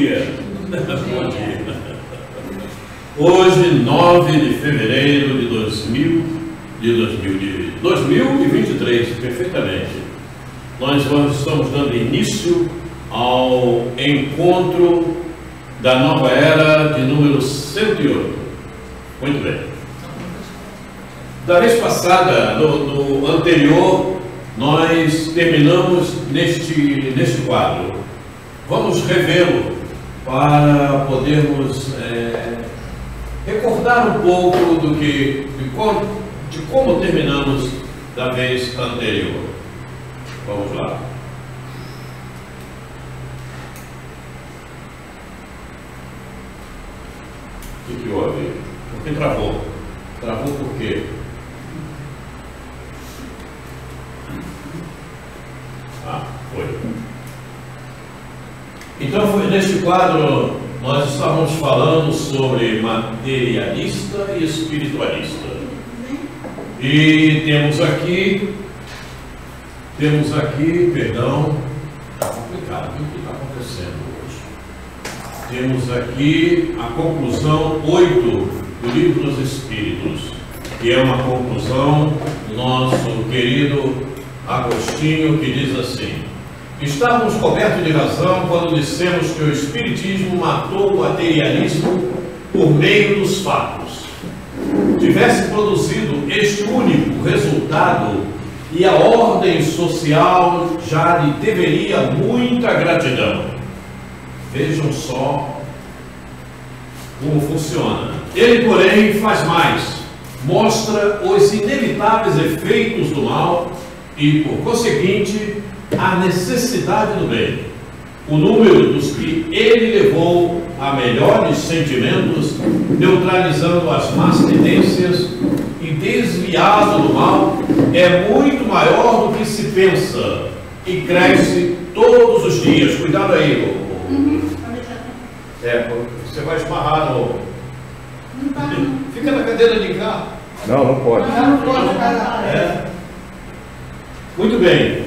dia. Bom dia. Hoje, 9 de fevereiro de 2023, perfeitamente, nós estamos dando início ao encontro da nova era de número 108. Muito bem. Da vez passada, no anterior, nós terminamos neste quadro. Vamos revê-lo para podermos recordar um pouco de como terminamos da vez anterior. Vamos lá. O que houve? Por que travou? Travou por quê? Foi. Então, neste quadro, nós estávamos falando sobre materialista e espiritualista. E temos aqui, perdão, está complicado, o que está acontecendo hoje? Temos aqui a conclusão 8 do Livro dos Espíritos, que é uma conclusão do nosso querido Agostinho, que diz assim: estávamos cobertos de razão quando dissemos que o Espiritismo matou o materialismo por meio dos fatos. Tivesse produzido este único resultado, e a ordem social já lhe deveria muita gratidão. Vejam só como funciona. Ele, porém, faz mais. Mostra os inevitáveis efeitos do mal e, por conseguinte, a necessidade do bem. O número dos que ele levou a melhores sentimentos, neutralizando as más tendências e desviado do mal, é muito maior do que se pensa e cresce todos os dias. Cuidado aí, você vai esbarrar no... Fica na cadeira de cá. Não pode. Não pode. Muito bem.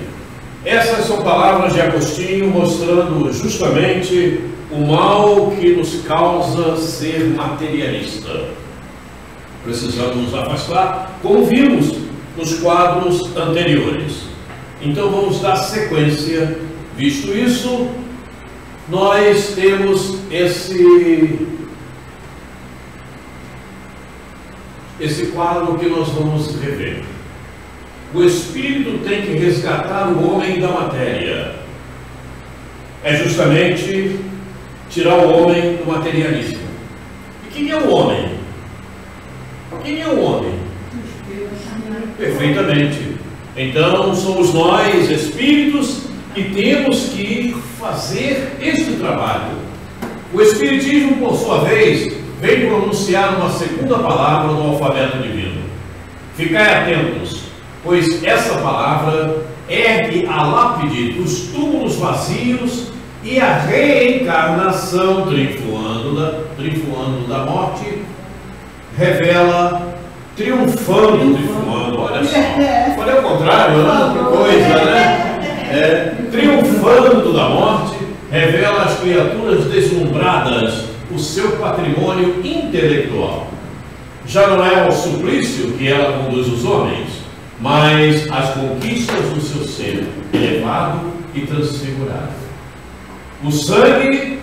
Essas são palavras de Agostinho mostrando justamente o mal que nos causa ser materialista. Precisamos nos afastar, como vimos nos quadros anteriores. Então vamos dar sequência. Visto isso, nós temos esse quadro que nós vamos rever. O Espírito tem que resgatar o homem da matéria. É justamente tirar o homem do materialismo. E quem é o homem? Quem é o homem? Perfeitamente. Então somos nós, espíritos, que temos que fazer este trabalho. O Espiritismo, por sua vez, vem pronunciar uma segunda palavra do alfabeto divino. Ficai atentos, pois essa palavra ergue a lápide dos túmulos vazios e a reencarnação, triunfando da morte, revela, triunfando. Olha só, olha o contrário, que coisa, né? Triunfando da morte, revela às criaturas deslumbradas o seu patrimônio intelectual. Já não é ao suplício que ela conduz os homens, mas as conquistas do seu ser elevado e transfigurado. O sangue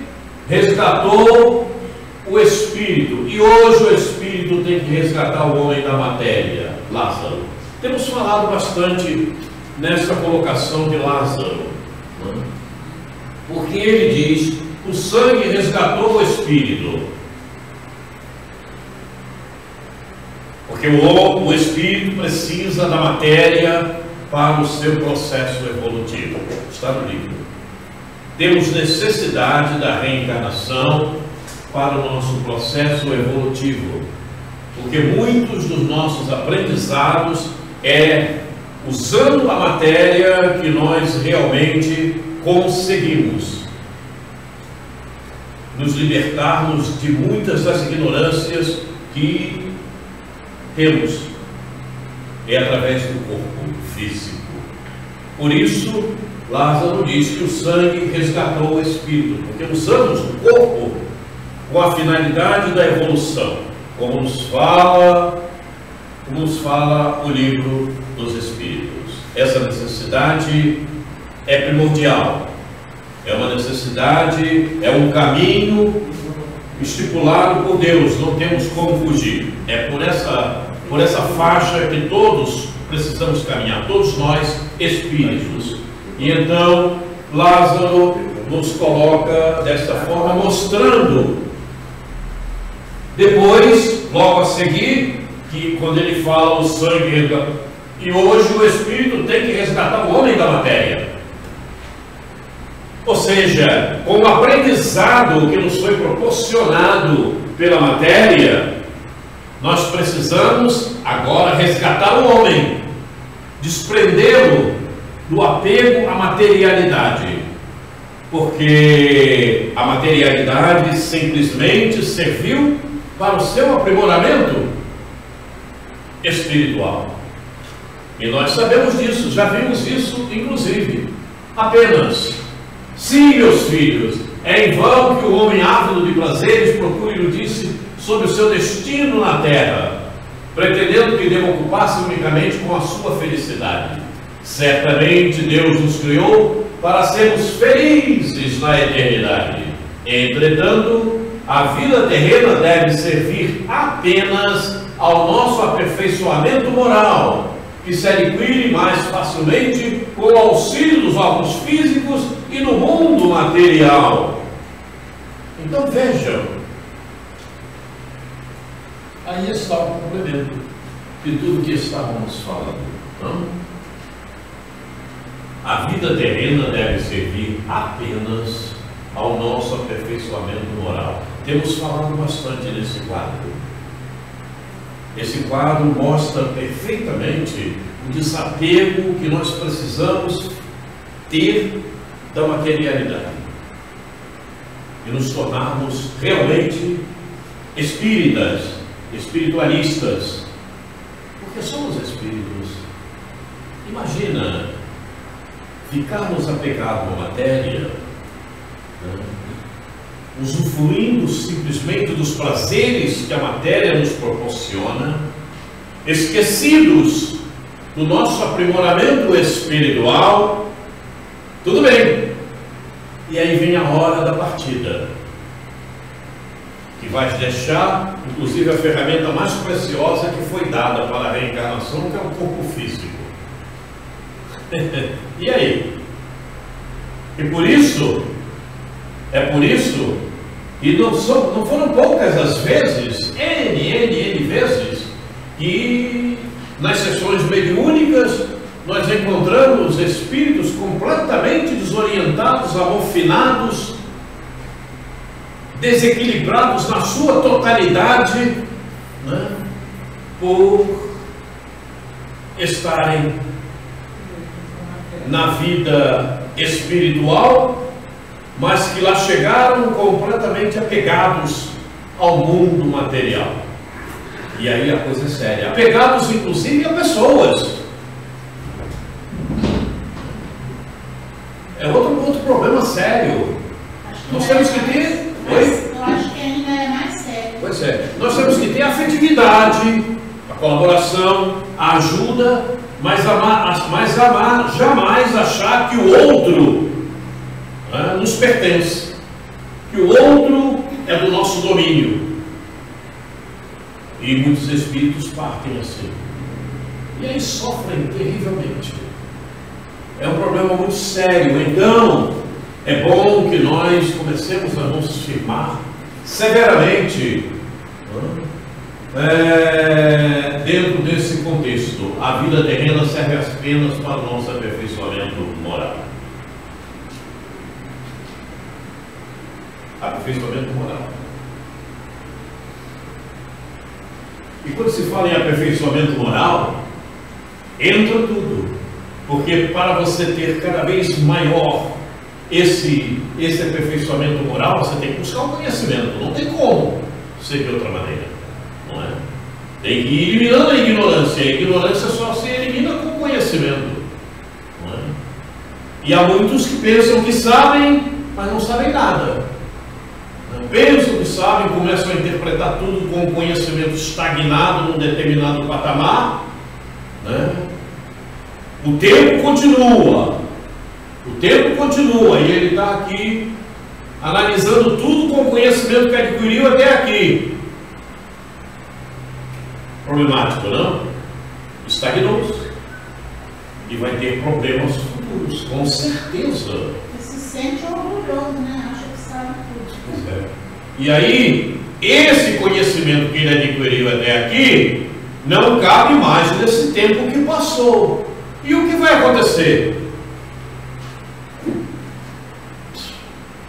resgatou o espírito, e hoje o espírito tem que resgatar o homem da matéria, Lázaro. Temos falado bastante nessa colocação de Lázaro, porque ele diz: o sangue resgatou o espírito. Porque o espírito precisa da matéria para o seu processo evolutivo. Está no livro. Temos necessidade da reencarnação para o nosso processo evolutivo. Porque muitos dos nossos aprendizados é usando a matéria que nós realmente conseguimos nos libertarmos de muitas das ignorâncias que temos. É através do corpo físico. Por isso, Lázaro diz que o sangue resgatou o espírito, porque usamos o corpo com a finalidade da evolução, como nos fala o livro dos Espíritos. Essa necessidade é primordial, é uma necessidade, é um caminho estipulado por Deus, não temos como fugir. É por essa faixa que todos precisamos caminhar, todos nós espíritos. E então Lázaro nos coloca desta forma, mostrando depois, logo a seguir, que quando ele fala o sangue, e hoje o espírito tem que resgatar o homem da matéria. Ou seja, com o aprendizado que nos foi proporcionado pela matéria, nós precisamos agora resgatar o homem, desprendê-lo do apego à materialidade, porque a materialidade simplesmente serviu para o seu aprimoramento espiritual. E nós sabemos disso, já vimos isso, inclusive. Apenas, sim, meus filhos, é em vão que o homem ávido de prazeres procure iludir-se sobre o seu destino na terra, pretendendo que deva ocupar-se unicamente com a sua felicidade. Certamente Deus nos criou para sermos felizes na eternidade. Entretanto, a vida terrena deve servir apenas ao nosso aperfeiçoamento moral, que se adquire mais facilmente com o auxílio dos órgãos físicos e no mundo material. Então vejam, aí está o complemento de tudo que estávamos falando. Não? A vida terrena deve servir apenas ao nosso aperfeiçoamento moral. Temos falado bastante nesse quadro. Esse quadro mostra perfeitamente o desapego que nós precisamos ter da materialidade e nos tornarmos realmente espíritas, espiritualistas, porque somos espíritos. Imagina ficarmos apegados à matéria, né? Usufruindo simplesmente dos prazeres que a matéria nos proporciona, esquecidos do nosso aprimoramento espiritual. Tudo bem, e aí vem a hora da partida, que vai deixar inclusive a ferramenta mais preciosa que foi dada para a reencarnação, que é o corpo físico. E aí? E por isso, que não foram poucas as vezes, N vezes, que nas sessões mediúnicas nós encontramos espíritos completamente desorientados, amorfinados, desequilibrados na sua totalidade, né, por estarem na vida espiritual, mas que lá chegaram completamente apegados ao mundo material. E aí a coisa é séria, apegados inclusive a pessoas. É outro problema sério. Nós temos que ter. Eu acho que ainda é mais sério. Pois é, nós temos que ter a afetividade, a colaboração, a ajuda, mas amar jamais achar que o outro nos pertence, que o outro é do nosso domínio. E muitos espíritos partem assim, e aí sofrem terrivelmente. É um problema muito sério. Então é bom que nós comecemos a nos firmar severamente dentro desse contexto. A vida terrena serve apenas para o nosso aperfeiçoamento moral. Aperfeiçoamento moral. E quando se fala em aperfeiçoamento moral, entra tudo, porque para você ter cada vez maior esse aperfeiçoamento moral, você tem que buscar o conhecimento. Não tem como ser de outra maneira, não é? Tem que ir eliminando a ignorância. A ignorância só se elimina com o conhecimento, não é? E há muitos que pensam que sabem, mas não sabem nada. Pensam que sabem, começam a interpretar tudo com um conhecimento estagnado num determinado patamar, né? O tempo continua. O tempo continua e ele está aqui analisando tudo com o conhecimento que adquiriu até aqui. Problemático, não? Estagnou-se e vai ter problemas futuros, com certeza. Você se sente orgulhoso, né? Acha que sabe tudo. Pois é. E aí, esse conhecimento que ele adquiriu até aqui não cabe mais nesse tempo que passou. E o que vai acontecer?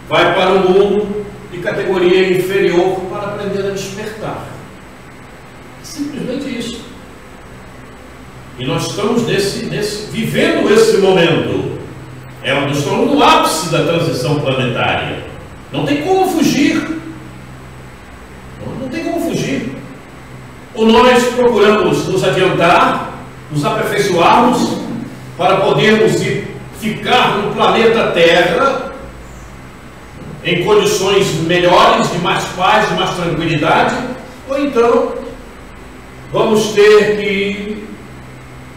Vai para o mundo de categoria inferior para aprender a despertar. Simplesmente isso. E nós estamos vivendo esse momento. Nós estamos no ápice da transição planetária. Não tem como fugir. Não tem como fugir. Ou nós procuramos nos adiantar, nos aperfeiçoarmos, para podermos ficar no planeta Terra em condições melhores, de mais paz, de mais tranquilidade, ou então vamos ter que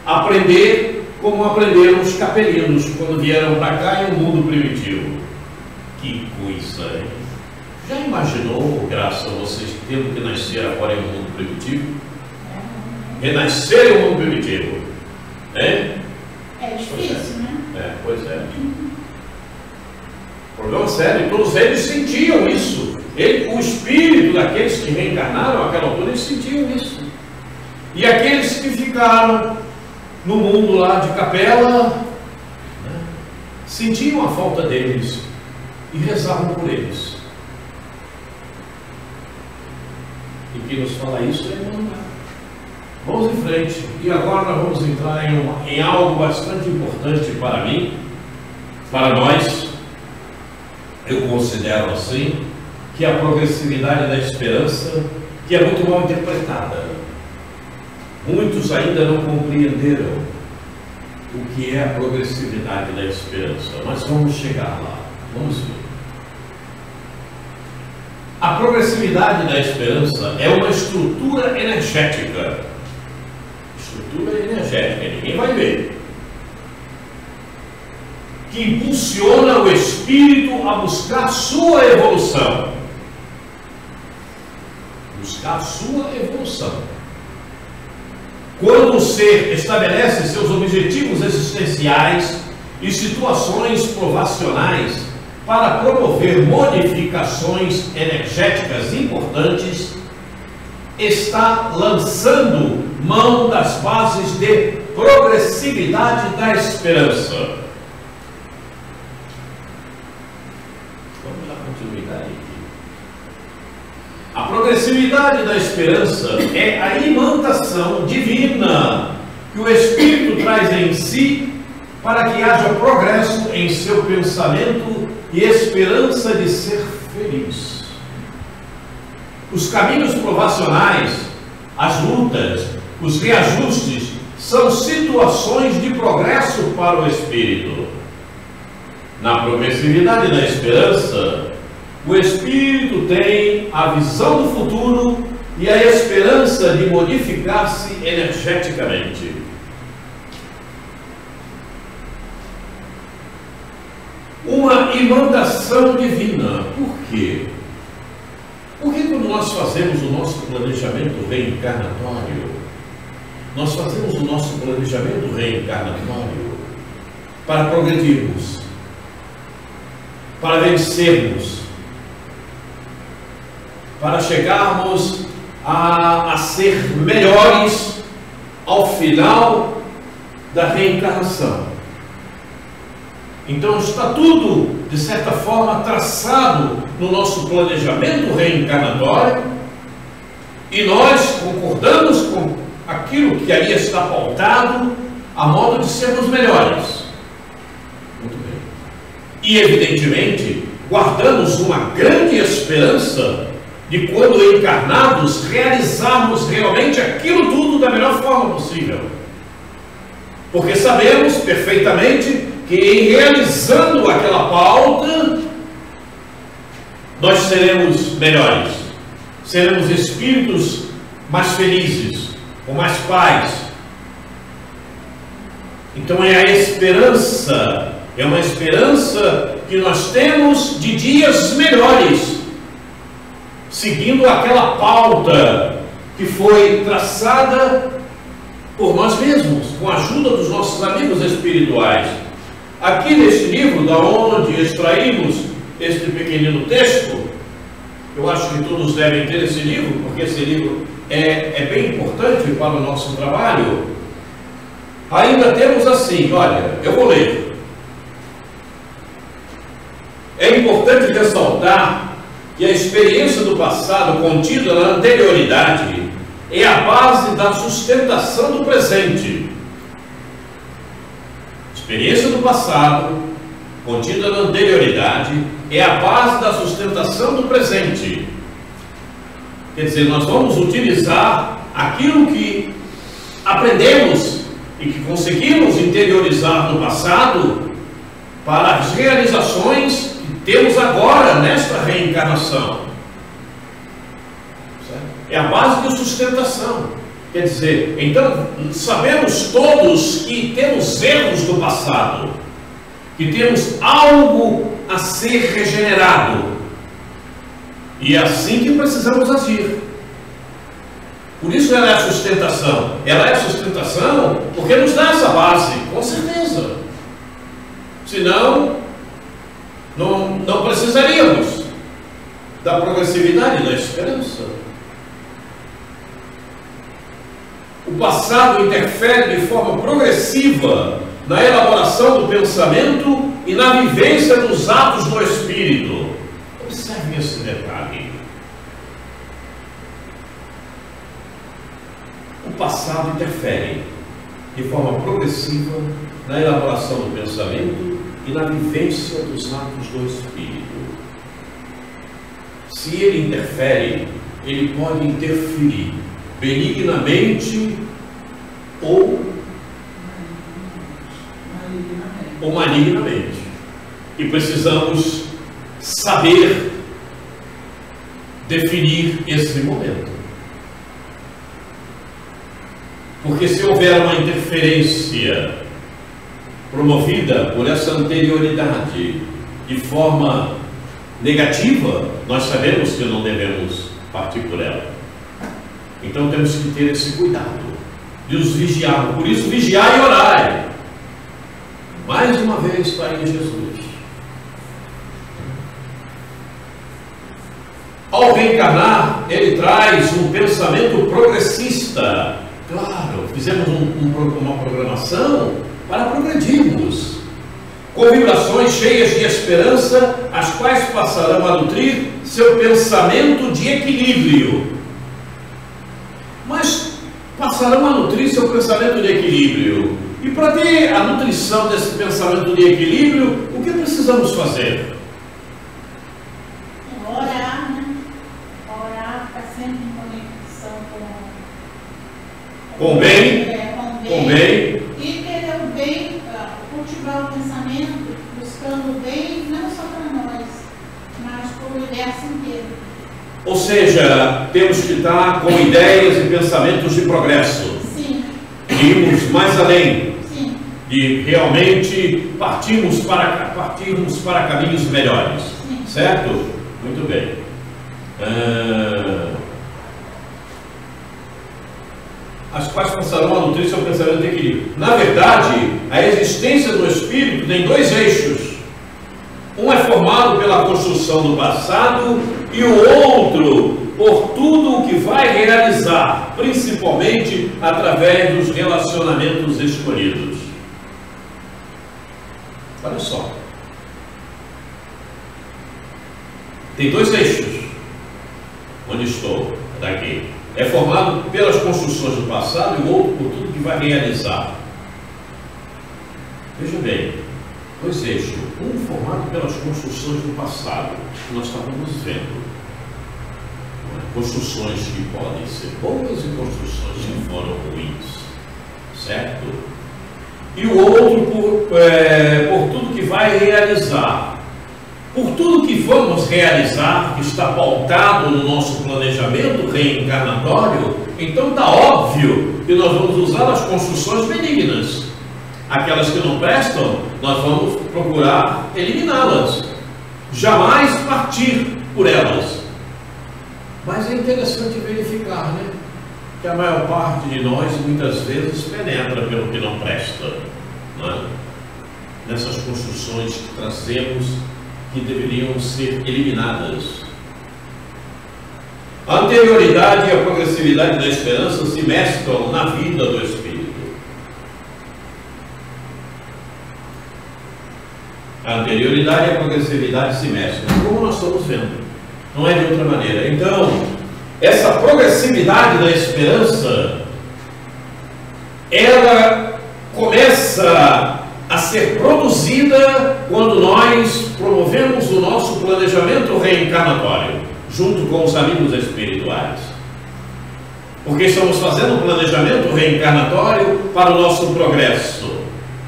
aprender como aprenderam os capelinos quando vieram para cá em um mundo primitivo. Que coisa, hein? Já imaginou, graças a vocês, tendo que nascer agora em um mundo primitivo? Renascer em um mundo primitivo, né? É difícil, né? Pois é. Problema sério, todos eles sentiam isso. O espírito daqueles que reencarnaram àquela altura, eles sentiam isso. E aqueles que ficaram no mundo lá de capela, né, sentiam a falta deles e rezavam por eles. E quem nos fala isso é Emmanuel. Vamos em frente. E agora nós vamos entrar em algo bastante importante para mim, para nós. Eu considero assim, que é a progressividade da esperança, que é muito mal interpretada. Muitos ainda não compreenderam o que é a progressividade da esperança. Mas vamos chegar lá. Vamos ver. A progressividade da esperança é uma estrutura energética. Estrutura energética, ninguém vai ver. Que impulsiona o espírito a buscar sua evolução. Buscar sua evolução. Quando o ser estabelece seus objetivos existenciais e situações provacionais para promover modificações energéticas importantes, está lançando mão das bases de progressividade da esperança. Vamos dar continuidade aqui. A progressividade da esperança é a imantação divina que o Espírito traz em si para que haja progresso em seu pensamento e esperança de ser feliz. Os caminhos provacionais, as lutas, os reajustes são situações de progresso para o espírito. Na progressividade da esperança, o espírito tem a visão do futuro e a esperança de modificar-se energeticamente. Uma imantação divina. Por quê? Porque quando nós fazemos o nosso planejamento reencarnatório, nós fazemos o nosso planejamento reencarnatório para progredirmos, para vencermos, para chegarmos a ser melhores ao final da reencarnação. Então está tudo, de certa forma, traçado no nosso planejamento reencarnatório e nós concordamos com aquilo que ali está pautado a modo de sermos melhores. Muito bem. E, evidentemente, guardamos uma grande esperança de, quando encarnados, realizarmos realmente aquilo tudo da melhor forma possível. Porque sabemos perfeitamente que em realizando aquela pauta, nós seremos melhores, seremos espíritos mais felizes, com mais paz. Então é a esperança, é uma esperança que nós temos de dias melhores, seguindo aquela pauta que foi traçada por nós mesmos, com a ajuda dos nossos amigos espirituais. Aqui nesse livro, da onde extraímos este pequenino texto, eu acho que todos devem ter esse livro, porque esse livro é bem importante para o nosso trabalho. Ainda temos assim, olha, eu vou ler. É importante ressaltar que a experiência do passado contida na anterioridade é a base da sustentação do presente. Experiência do passado contida na anterioridade é a base da sustentação do presente. Quer dizer, nós vamos utilizar aquilo que aprendemos e que conseguimos interiorizar no passado para as realizações que temos agora nesta reencarnação. É a base de sustentação. Quer dizer, então, sabemos todos que temos erros do passado, que temos algo a ser regenerado, e é assim que precisamos agir. Por isso ela é a sustentação. Ela é a sustentação porque nos dá essa base, com certeza. Senão, não precisaríamos da progressividade da esperança. O passado interfere de forma progressiva na elaboração do pensamento e na vivência dos atos do espírito. Observe esse detalhe. O passado interfere de forma progressiva na elaboração do pensamento e na vivência dos atos do espírito. Se ele interfere, ele pode interferir benignamente ou malignamente. E precisamos saber definir esse momento. Porque se houver uma interferência promovida por essa anterioridade de forma negativa, nós sabemos que não devemos partir por ela. Então temos que ter esse cuidado de os vigiar. Por isso, vigiai e orai. Mais uma vez está aí Jesus. Ao reencarnar, ele traz um pensamento progressista. Claro, fizemos uma programação para progredirmos, com vibrações cheias de esperança, as quais passarão a nutrir seu pensamento de equilíbrio. Mas passarão a nutrir seu pensamento de equilíbrio. E para ter a nutrição desse pensamento de equilíbrio, o que precisamos fazer? Orar, né? Orar, ficar sempre em conexão com o bem. Com o bem. E querer o bem, cultivar o pensamento, buscando o bem, não só para nós, mas para o universo inteiro. Ou seja, temos que estar com ideias e pensamentos de progresso. Sim. De irmos mais além. Sim. De realmente partirmos para caminhos melhores. Sim. Certo? Muito bem. As quais passarão a nutrir seu pensamento de equilíbrio. Na verdade, a existência do espírito tem dois eixos. Um é formado pela construção do passado e o outro por tudo o que vai realizar, principalmente através dos relacionamentos escolhidos. Olha só. Tem dois eixos. Onde estou? Daqui. É formado pelas construções do passado e o outro por tudo que vai realizar. Veja bem, dois eixos. Um formado pelas construções do passado, que nós estávamos vendo. Construções que podem ser boas e construções que foram ruins. Certo? e o outro por tudo que vai realizar. Por tudo que vamos realizar, que está pautado no nosso planejamento reencarnatório, então está óbvio que nós vamos usar as construções benignas. Aquelas que não prestam, nós vamos procurar eliminá-las. Jamais partir por elas. Mas é interessante verificar, né? Que a maior parte de nós, muitas vezes, penetra pelo que não presta. Não é? Nessas construções que trazemos, que deveriam ser eliminadas. A anterioridade e a progressividade da esperança se mesclam na vida do Espírito. A anterioridade e a progressividade se mesclam, como nós estamos vendo. Não é de outra maneira. Então, essa progressividade da esperança, ela começa a ser produzida quando nós promovemos o nosso planejamento reencarnatório, junto com os amigos espirituais. Porque estamos fazendo um planejamento reencarnatório para o nosso progresso,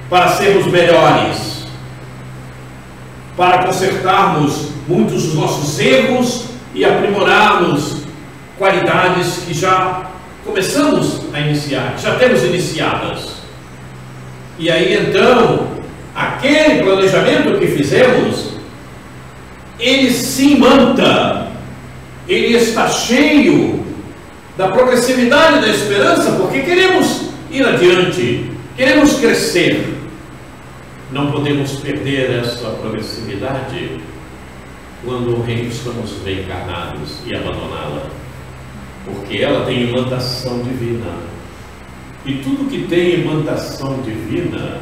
para sermos melhores, para consertarmos muitos dos nossos erros e aprimorarmos qualidades que já começamos a iniciar, já temos iniciadas. E aí então, aquele planejamento que fizemos, ele se imanta, ele está cheio da progressividade da esperança, porque queremos ir adiante, queremos crescer. Não podemos perder essa progressividade quando estamos reencarnados e abandoná-la, porque ela tem imantação divina. E tudo que tem imantação divina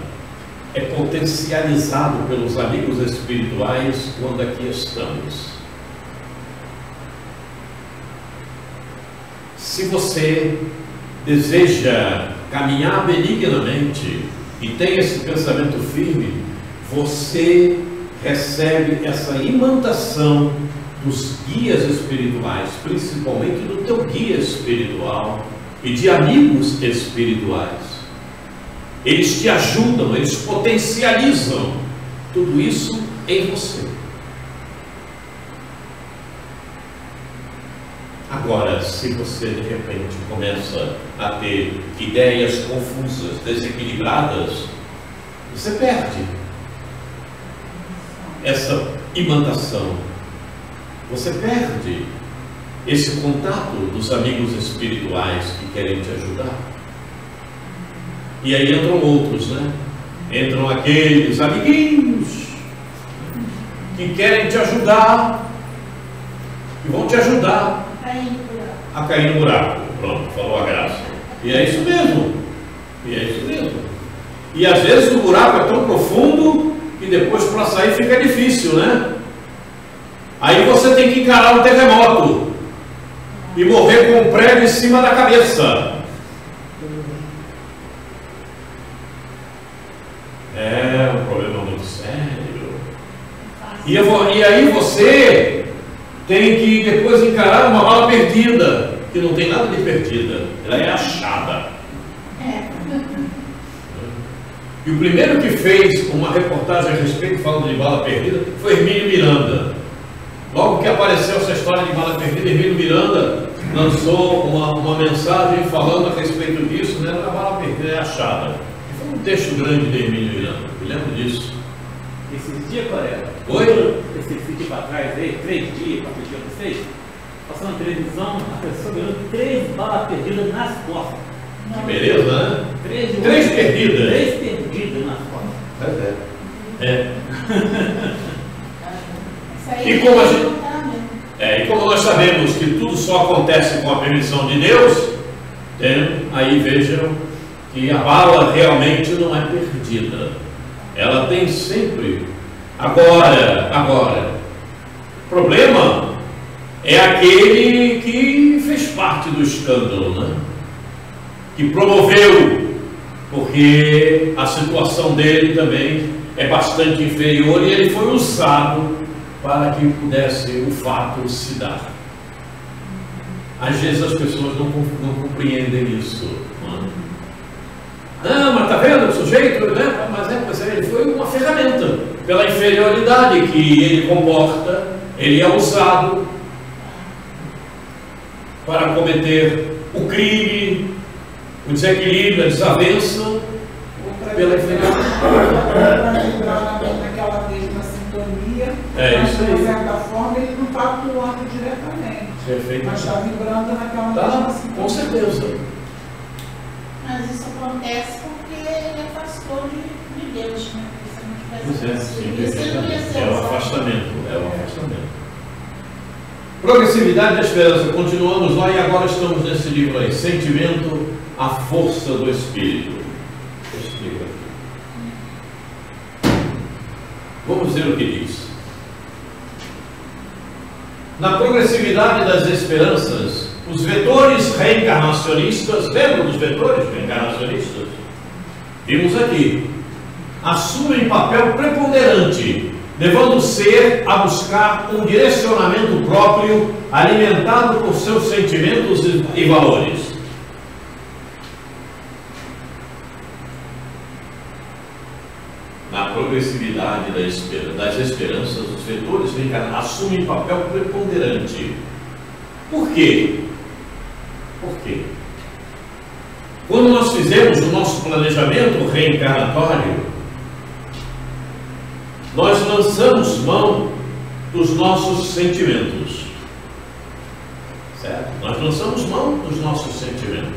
é potencializado pelos amigos espirituais quando aqui estamos. Se você deseja caminhar benignamente e tem esse pensamento firme, você recebe essa imantação dos guias espirituais, principalmente do teu guia espiritual e de amigos espirituais. Eles te ajudam, eles potencializam tudo isso em você. Agora, se você de repente começa a ter ideias confusas, desequilibradas, você perde essa imantação, você perde esse contato dos amigos espirituais que querem te ajudar. E aí entram outros, né? Entram aqueles amiguinhos que querem te ajudar, que vão te ajudar a cair no buraco. Pronto, falou a graça. E é isso mesmo. E é isso mesmo. E às vezes o buraco é tão profundo que depois para sair fica difícil, né? Aí você tem que encarar um terremoto e morrer com um prego em cima da cabeça. É um problema muito sério. E aí você tem que depois encarar uma bala perdida, que não tem nada de perdida, ela é achada. E o primeiro que fez uma reportagem a respeito, falando de bala perdida, foi Hermínio Miranda. Logo que apareceu essa história de bala perdida, Hermínio Miranda lançou uma mensagem falando a respeito disso, né? A bala perdida é achada. E foi um texto grande de Hermínio Miranda, eu lembro disso. Esses dias, Coreia, esse dia para trás aí, 3 dias, 4 dias para 6, passando na televisão, a pessoa ganhando 3 balas perdidas nas costas. Que beleza, né? 3 perdidas. 3 perdidas nas costas. E como nós sabemos que tudo só acontece com a permissão de Deus, aí vejam que a bala realmente não é perdida. Ela tem sempre. Agora, o problema é aquele que fez parte do escândalo, né? Que promoveu, porque a situação dele também é bastante inferior e ele foi usado para que pudesse o fato se dar. Às vezes as pessoas não compreendem isso, não é? Ah, mas está vendo o sujeito, né? Mas ele foi uma ferramenta. Pela inferioridade que ele comporta, ele é usado para cometer o crime, o desequilíbrio, a desavença, pela inferioridade. Naquela mesma sintonia, Mas de uma certa forma ele não está atuando diretamente. Perfeito. Mas está vibrando naquela mesma sintonia. Com certeza. Mas isso acontece porque ele afastou de Deus, né? Se não tivesse isso, ele não ia ser É o afastamento. É o afastamento. Progressividade da esperança. Continuamos lá e agora estamos nesse livro aí. Sentimento, a força do Espírito. Esse livro aqui. Vamos ver o que diz. Na progressividade das esperanças, os vetores reencarnacionistas, lembram dos vetores reencarnacionistas? Vimos aqui. Assumem papel preponderante, levando o ser a buscar um direcionamento próprio, alimentado por seus sentimentos e valores. Na progressividade das esperanças, os vetores assumem papel preponderante. Por quê? Por quê? Quando nós fizemos o nosso planejamento reencarnatório, nós lançamos mão dos nossos sentimentos. Certo? Nós lançamos mão dos nossos sentimentos.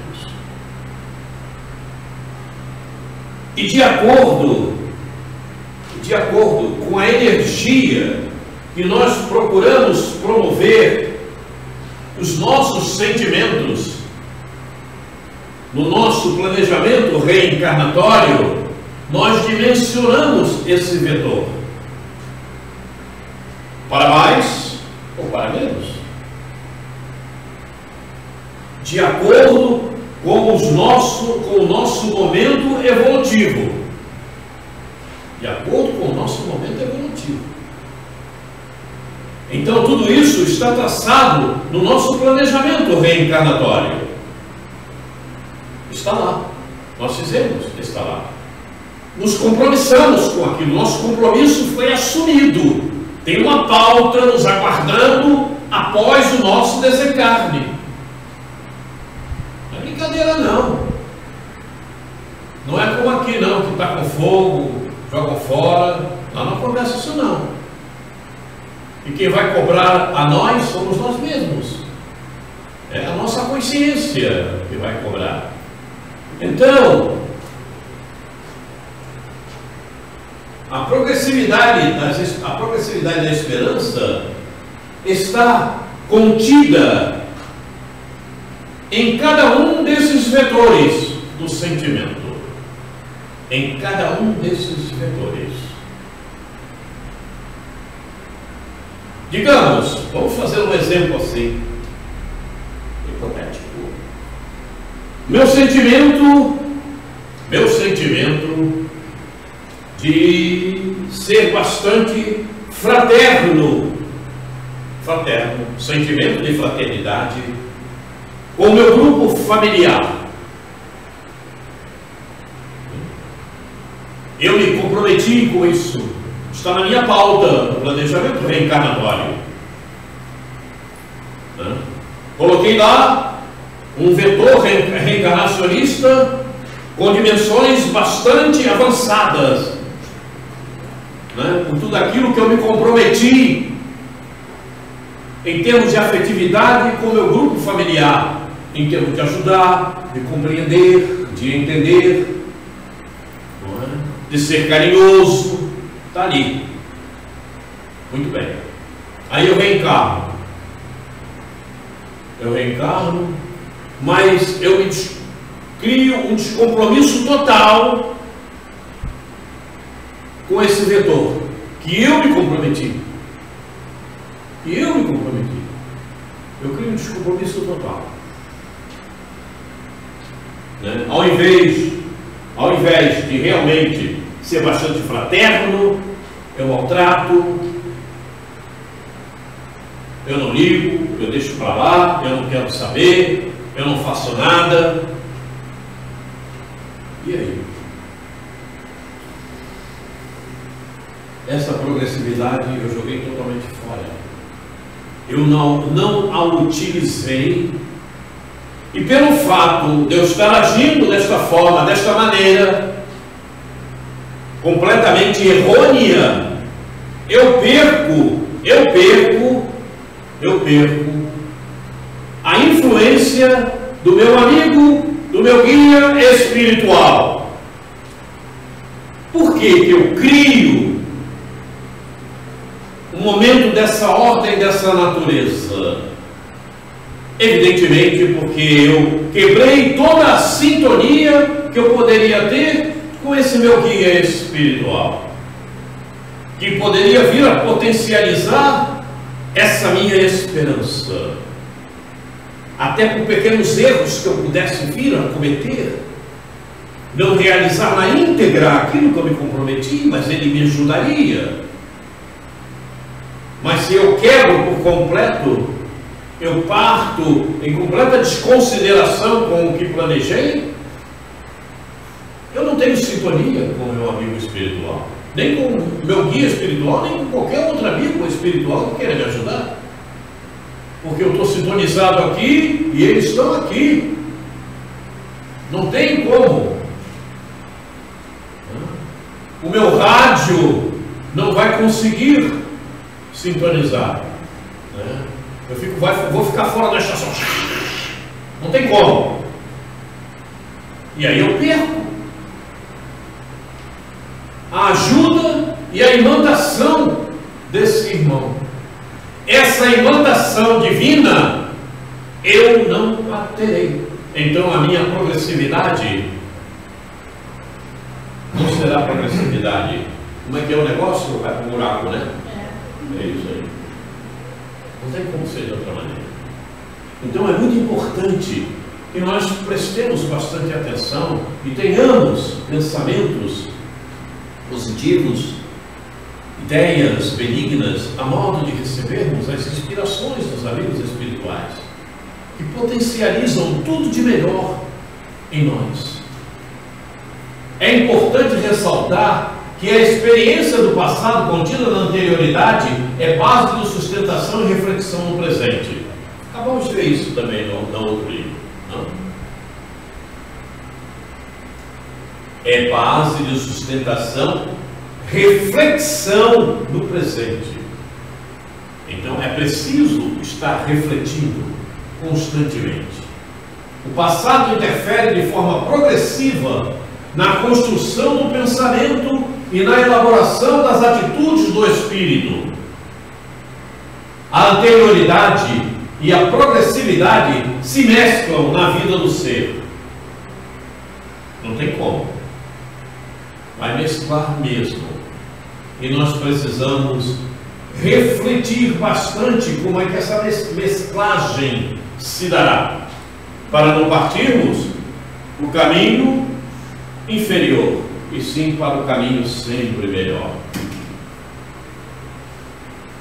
E de acordo com a energia que nós procuramos promover os nossos sentimentos no nosso planejamento reencarnatório, nós dimensionamos esse vetor para mais ou para menos, de acordo com o nosso momento evolutivo. De acordo com o nosso momento evolutivo. Então tudo isso está traçado no nosso planejamento reencarnatório. Está lá. Nós fizemos, está lá. Nos compromissamos com aquilo. Nosso compromisso foi assumido. Tem uma pauta nos aguardando após o nosso desencarne. Não é brincadeira não. Não é como aqui não, que está com fogo, jogam fora. Lá não acontece isso não. E quem vai cobrar a nós somos nós mesmos. É a nossa consciência que vai cobrar. Então, a progressividade da esperança está contida em cada um desses vetores do sentimento. Em cada um desses vetores. Digamos, vamos fazer um exemplo assim, hipotético. Meu sentimento de ser bastante fraterno, sentimento de fraternidade com o meu grupo familiar. Eu me comprometi com isso. Está na minha pauta, no planejamento reencarnatório. Coloquei lá um vetor reencarnacionista com dimensões bastante avançadas, por tudo aquilo que eu me comprometi em termos de afetividade com o meu grupo familiar, em termos de ajudar, de compreender, de entender, de ser carinhoso. Está ali. Muito bem. Aí eu reencarno, mas eu crio um descompromisso total com esse vetor que eu me comprometi. Eu crio um descompromisso total. Ao invés de realmente ser bastante fraterno, eu maltrato, eu não ligo, eu deixo para lá, eu não quero saber, eu não faço nada. E aí? possibilidade eu joguei totalmente fora. Eu não a utilizei. E pelo fato de eu estar agindo desta forma, desta maneira, completamente errônea, eu perco a influência do meu amigo, do meu guia espiritual. Por que eu crio um momento dessa ordem, dessa natureza? Evidentemente porque eu quebrei toda a sintonia que eu poderia ter com esse meu guia espiritual, que poderia vir a potencializar essa minha esperança, até por pequenos erros que eu pudesse vir a cometer, não realizar na íntegra aquilo que eu me comprometi, mas ele me ajudaria. Mas se eu quebro por completo, eu parto em completa desconsideração com o que planejei, eu não tenho sintonia com o meu amigo espiritual, nem com o meu guia espiritual, nem com qualquer outro amigo espiritual que queira me ajudar, porque eu estou sintonizado aqui e eles estão aqui, não tem como. O meu rádio não vai conseguir sintonizar, né? Vou ficar fora da estação, não tem como, e aí eu perco a ajuda e a imantação desse irmão. Essa imantação divina eu não a terei, então a minha progressividade não será progressividade. Como é que é o negócio? Vai para o buraco, né? É isso aí. Não tem como ser de outra maneira. Então é muito importante que nós prestemos bastante atenção e tenhamos pensamentos positivos, ideias benignas, a modo de recebermos as inspirações dos amigos espirituais, que potencializam tudo de melhor em nós. É importante ressaltar que a experiência do passado contida na anterioridade é base de sustentação e reflexão no presente. Acabamos de ver isso também no outro livro, não? É base de sustentação, reflexão no presente. Então é preciso estar refletindo constantemente. O passado interfere de forma progressiva na construção do pensamento e na elaboração das atitudes do espírito. A anterioridade e a progressividade se mesclam na vida do ser. Não tem como. Vai mesclar mesmo. E nós precisamos refletir bastante como é que essa mesclagem se dará, para não partirmos o caminho inferior, e sim para o caminho sempre melhor.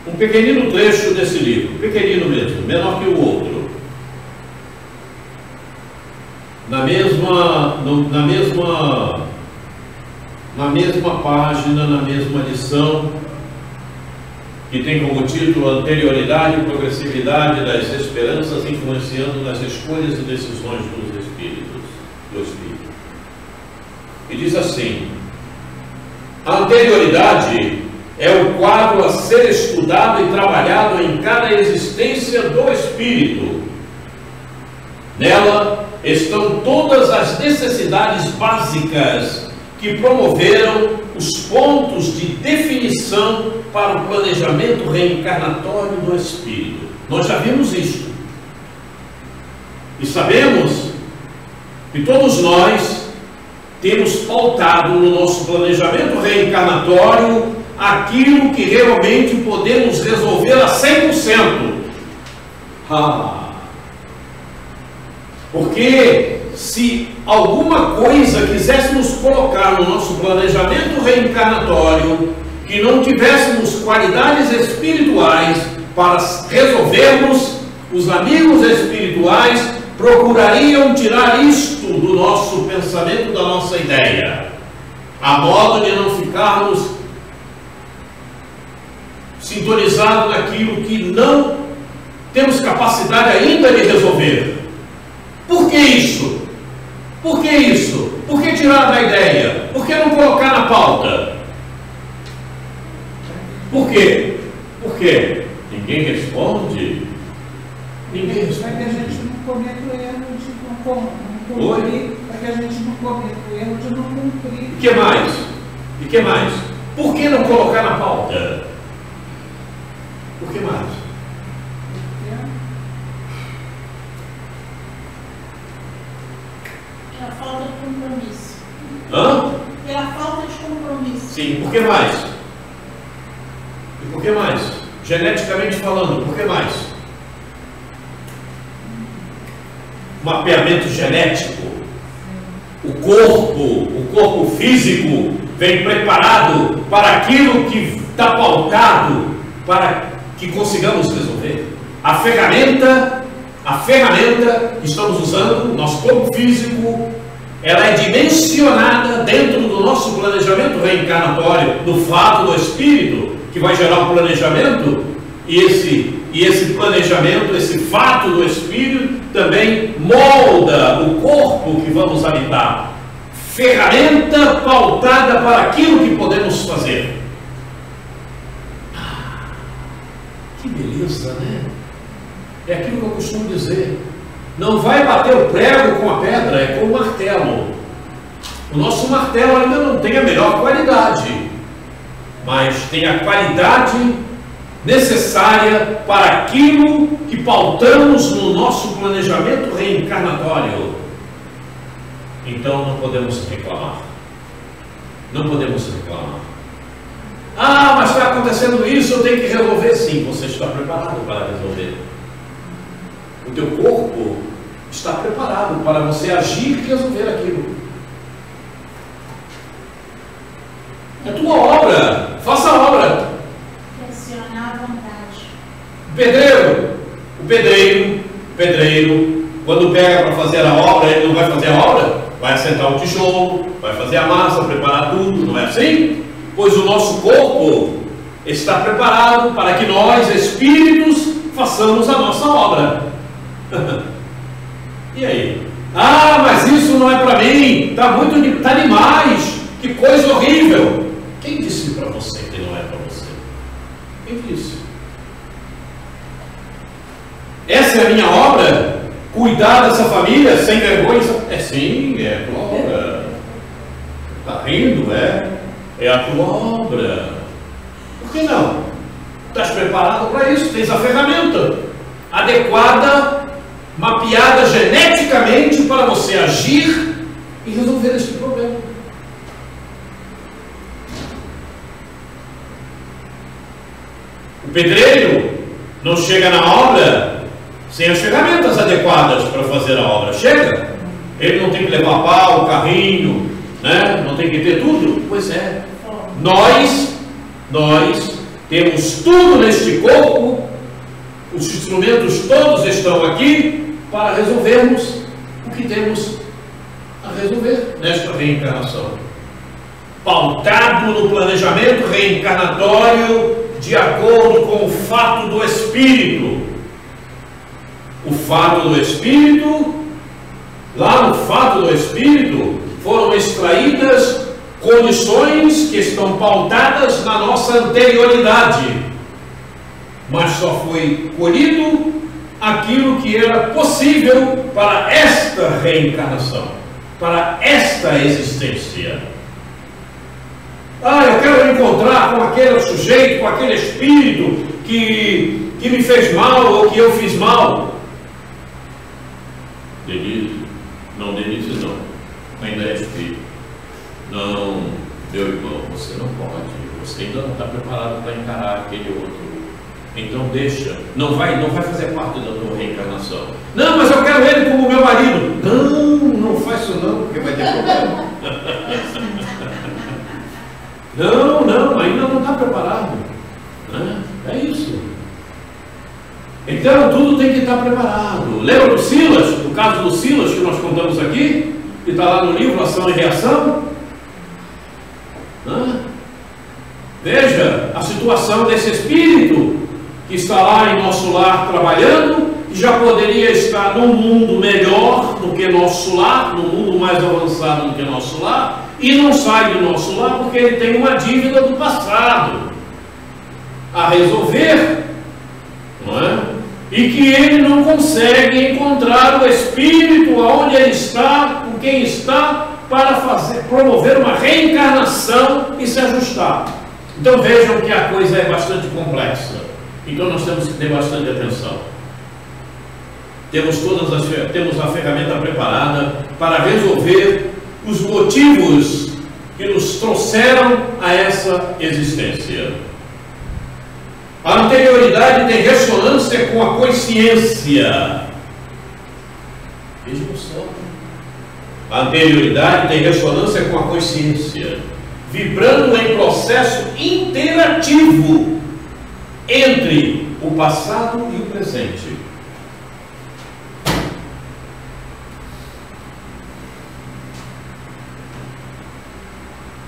Um pequenino trecho desse livro, pequenino mesmo, menor que o outro, na mesma página, na mesma lição, que tem como título Anterioridade e Progressividade das Esperanças influenciando nas escolhas e decisões do Espírito. E diz assim: a anterioridade é o quadro a ser estudado e trabalhado em cada existência do Espírito. Nela estão todas as necessidades básicas que promoveram os pontos de definição para o planejamento reencarnatório do Espírito. Nós já vimos isso. E sabemos que todos nós temos pautado no nosso planejamento reencarnatório aquilo que realmente podemos resolver a 100%. Porque se alguma coisa quiséssemos colocar no nosso planejamento reencarnatório, que não tivéssemos qualidades espirituais para resolvermos, os amigos espirituais procurariam tirar isto do nosso pensamento, da nossa ideia, a modo de não ficarmos sintonizado naquilo que não temos capacidade ainda de resolver. Por que isso? Por que isso? Por que tirar da ideia? Por que não colocar na pauta? Por quê? Por quê? Ninguém responde. Ninguém responde. Para que a gente não cometa o erro de não cumprir. Para que a gente não cometa o erro de não cumprir. E que mais? E que mais? Por que não colocar na pauta? Por que mais? Pela falta de compromisso. Hã? Pela falta de compromisso. Sim, por que mais? E por que mais? Geneticamente falando, por que mais? Mapeamento genético. O corpo físico vem preparado para aquilo que está pautado para que consigamos resolver. A ferramenta que estamos usando, nosso corpo físico, ela é dimensionada dentro do nosso planejamento reencarnatório, do fato do espírito, que vai gerar um planejamento, e esse planejamento, esse fato do espírito, também molda o corpo que vamos habitar. Ferramenta pautada para aquilo que podemos fazer. Que beleza, né? É aquilo que eu costumo dizer. Não vai bater o prego com a pedra, é com o martelo. O nosso martelo ainda não tem a melhor qualidade, mas tem a qualidade necessária para aquilo que pautamos no nosso planejamento reencarnatório. Então não podemos reclamar. Não podemos reclamar. Ah, mas está acontecendo isso, eu tenho que resolver. Sim, você está preparado para resolver. O teu corpo está preparado para você agir e resolver aquilo. É tua obra. Faça a obra. Pressionar a vontade. O pedreiro, quando pega para fazer a obra, ele não vai fazer a obra? Vai assentar o tijolo, vai fazer a massa, preparar tudo, não é assim? Pois o nosso corpo está preparado para que nós, espíritos, façamos a nossa obra. E aí? Ah, mas isso não é para mim, tá demais, que coisa horrível. Quem disse para você que não é para você? Quem disse? Essa é a minha obra? Cuidar dessa família sem vergonha? É sim, é a tua obra. Está rindo, é a tua obra. Por que não? Estás preparado para isso? Tens a ferramenta adequada, mapeada geneticamente para você agir e resolver este problema. O pedreiro não chega na obra sem as ferramentas adequadas para fazer a obra. Chega. Ele não tem que levar pau, carrinho, né? Não tem que ter tudo. Pois é. Nós temos tudo neste corpo. Os instrumentos todos estão aqui para resolvermos o que temos a resolver nesta reencarnação. Pautado no planejamento reencarnatório de acordo com o fato do espírito. O fato do espírito, lá no fato do espírito, foram extraídas condições que estão pautadas na nossa anterioridade, mas só foi colhido aquilo que era possível para esta reencarnação, para esta existência. Ah, eu quero me encontrar com aquele sujeito, com aquele espírito que me fez mal ou que eu fiz mal. Denise, não, ainda é espírito. Não, meu irmão, você não pode, você ainda não está preparado para encarar aquele outro. Então deixa, não vai fazer parte da tua reencarnação. Não, mas eu quero ele como meu marido. Não faz isso não, porque vai ter problema. Não, ainda não está preparado. É isso. Então tudo tem que estar preparado. Lembra do Silas, o caso do Silas que nós contamos aqui, que está lá no livro Ação e Reação? Veja, a a situação desse espírito que está lá em nosso lar trabalhando, que já poderia estar num mundo melhor do que nosso lar, num mundo mais avançado do que nosso lar, e não sai do nosso lar porque ele tem uma dívida do passado a resolver, não é? E que ele não consegue encontrar o espírito aonde ele está, com quem está, para promover uma reencarnação e se ajustar. Então vejam que a coisa é bastante complexa. Então nós temos que ter bastante atenção. Temos a ferramenta preparada para resolver os motivos que nos trouxeram a essa existência. A anterioridade tem ressonância com a consciência. Vejam só. A anterioridade tem ressonância com a consciência, vibrando em processo interativo entre o passado e o presente.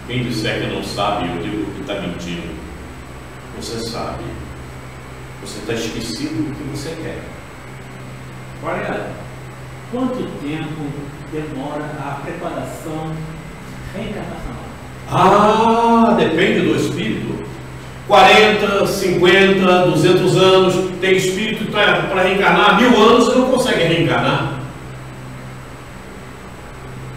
Quem disser que não sabe, eu digo que está mentindo. Você sabe. Você está esquecido do que você quer. Olha, quanto tempo demora a preparação reencarnacional? Ah, depende do espírito. 40, 50, 200 anos. Tem espírito para reencarnar 1000 anos e não consegue reencarnar.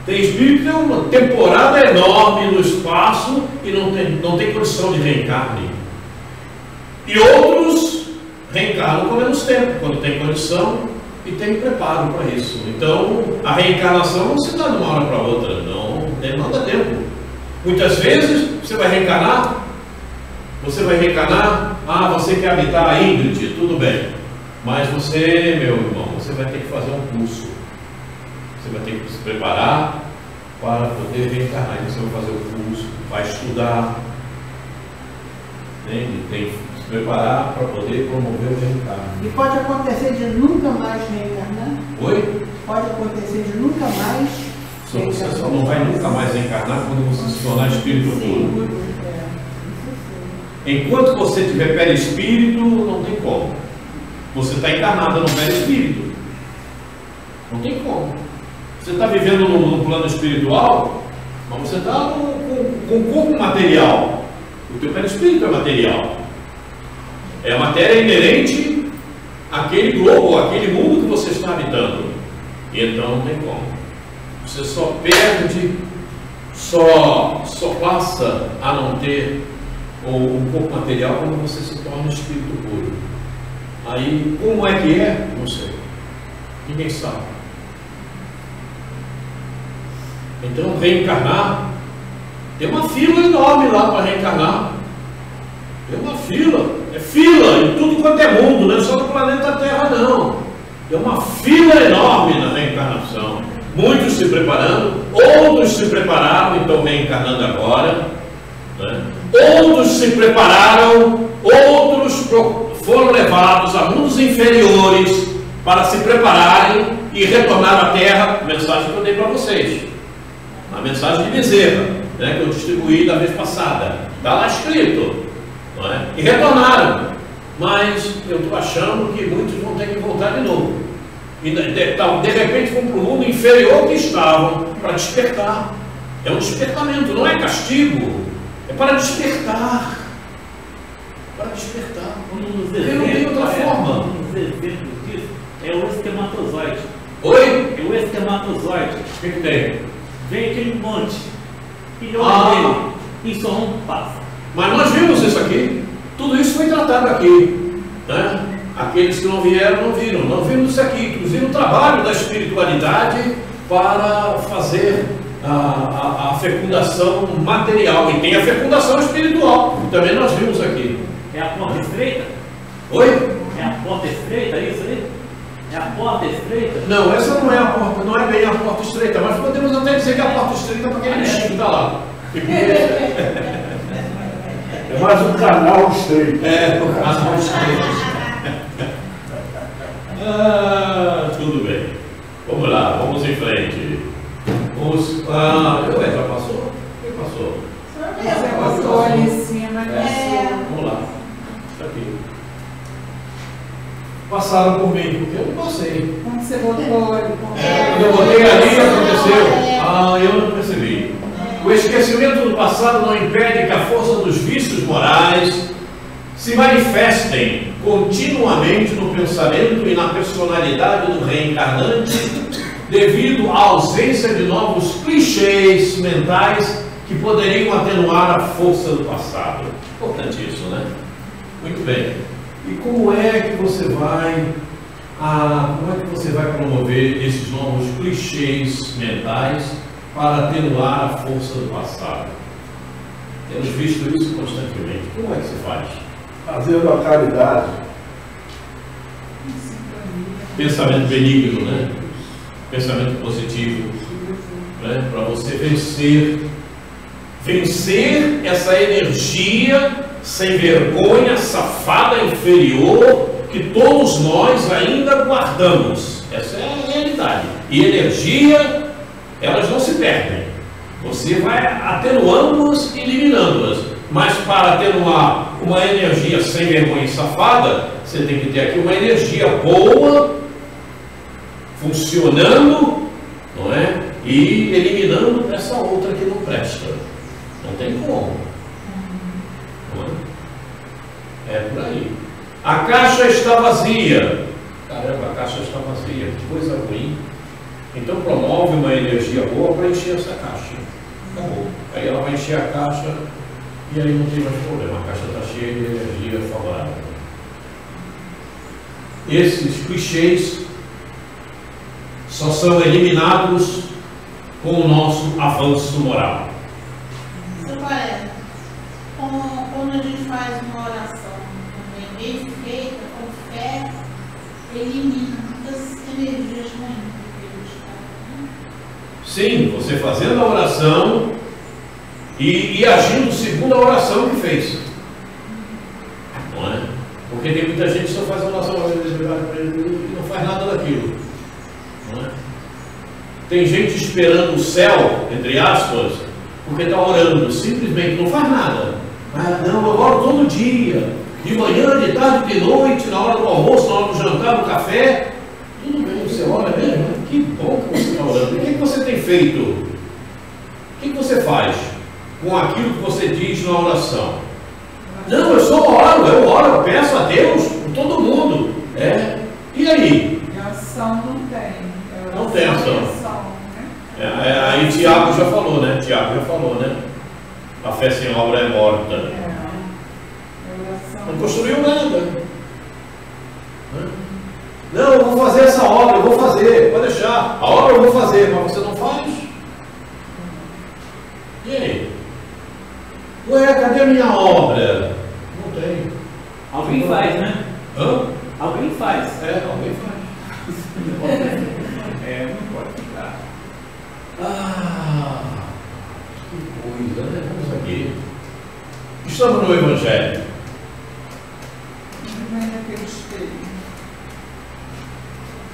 Tem espírito que tem uma temporada enorme no espaço e não tem condição de reencarne. E outros reencarnam com menos tempo, quando tem condição e tem preparo para isso. Então, a reencarnação não se dá de uma hora para outra, não demanda tempo. Muitas vezes, você vai reencarnar, você quer habitar a Ingrid, tudo bem. Mas você, meu irmão, você vai ter que fazer um curso. Você vai ter que se preparar para poder reencarnar. Então, você vai fazer o curso, vai estudar, tem que se preparar para poder promover o reencarno. E pode acontecer de nunca mais reencarnar? Oi? Pode acontecer de nunca mais Você só não vai nunca mais reencarnar quando você se tornar espírito puro. Enquanto você tiver perispírito, não tem como. Você está encarnado no perispírito. Não tem como. Você está vivendo no plano espiritual, mas você está com o corpo material. O teu perispírito é material. É a matéria inerente àquele globo, àquele mundo que você está habitando. E então não tem como. Você só perde, só passa a não ter o corpo material quando você se torna espírito puro. Aí, como é que é? Não sei. Ninguém sabe. Então, reencarnar, tem uma fila enorme lá para reencarnar. Tem uma fila. É fila em tudo quanto é mundo, não é só no planeta Terra, não. Tem uma fila enorme na reencarnação. Muitos se preparando, outros se prepararam e estão reencarnando agora, né? Outros se prepararam, outros foram levados a mundos inferiores para se prepararem e retornar à Terra. Mensagem que eu dei para vocês, a mensagem de Bezerra, né, que eu distribuí da vez passada, está lá escrito, não é? E retornaram, mas eu estou achando que muitos vão ter que voltar de novo. E de repente vão para o mundo inferior que estavam, para despertar. É um despertamento, não é castigo, é para despertar. Para despertar. Um dos Eu não tenho outra forma. Um dos exemplos disso é o espermatozoide. Oi? É o espermatozoide. O que tem? Vem aquele monte, e olha dele, e só um passa. Mas nós vimos isso aqui. Tudo isso foi tratado aqui, né? Aqueles que não vieram, não viram. Nós vimos isso aqui, inclusive o trabalho da espiritualidade para fazer a fecundação material. E tem a fecundação espiritual, que também nós vimos aqui. É a porta estreita? Oi? É a porta estreita, isso aí? É a porta estreita? Não, essa não é a porta, não é bem a porta estreita, mas podemos até dizer que é a porta estreita para aquele bichinho que está lá. É mais um canal estreito. É, o canal estreito. Tudo bem. Vamos lá, vamos em frente. Já passou? Quem passou? Você passou ali em cima, Vamos lá. passaram por mim, porque eu não passei. Quando você botou, Quando eu botei ali, aconteceu. Eu não percebi. O esquecimento do passado não impede que a força dos vícios morais se manifestem continuamente no pensamento e na personalidade do reencarnante, devido à ausência de novos clichês mentais que poderiam atenuar a força do passado. Importante isso, né? Muito bem. E como é que você vai promover esses novos clichês mentais para atenuar a força do passado? Temos visto isso constantemente. Como é que se faz? Fazendo a caridade. Pensamento benigno, né? Pensamento positivo, né? Para você vencer essa energia sem vergonha, safada, inferior, que todos nós ainda guardamos. Essa é a realidade. E energia, elas não se perdem. Você vai atenuando-as e eliminando-as. Mas para atenuar uma energia sem vergonha e safada, você tem que ter aqui uma energia boa, funcionando, não é? E eliminando essa outra que não presta. Não tem como. Não é? É por aí. A caixa está vazia. Caramba, a caixa está vazia. Que coisa ruim. Então promove uma energia boa para encher essa caixa. Acabou. Aí ela vai encher a caixa e aí não tem mais problema. A caixa está cheia de energia favorável. Esses clichês só são eliminados com o nosso avanço moral. Seu Quaresma, quando a gente faz uma oração bem feita, com fé, elimina muitas energias ruins. Sim, você fazendo a oração e agindo segundo a oração que fez. Não é? Porque tem muita gente que só faz a oração e não faz nada daquilo. Não é? Tem gente esperando o céu, entre aspas, porque está orando, simplesmente não faz nada. Não, eu oro todo dia, de manhã, de tarde, de noite, na hora do almoço, na hora do jantar, do café. Tudo bem, você ora mesmo? Que bom que você está orando. E o que você tem feito? O que você faz com aquilo que você diz na oração? Não, eu só oro, eu peço a Deus por todo mundo. E aí? Ação não tem. Não tem ação. Aí Tiago já falou, né? A fé sem obra é morta. Não construiu nada. Não, eu vou fazer essa obra, eu vou fazer, pode deixar. A obra eu vou fazer, mas você não faz? E aí? Ué, cadê a minha obra? Não tem. Alguém faz, né? Hã? Alguém faz. Alguém faz. Não pode ficar. Que coisa, né? Vamos aqui. Estamos no Evangelho.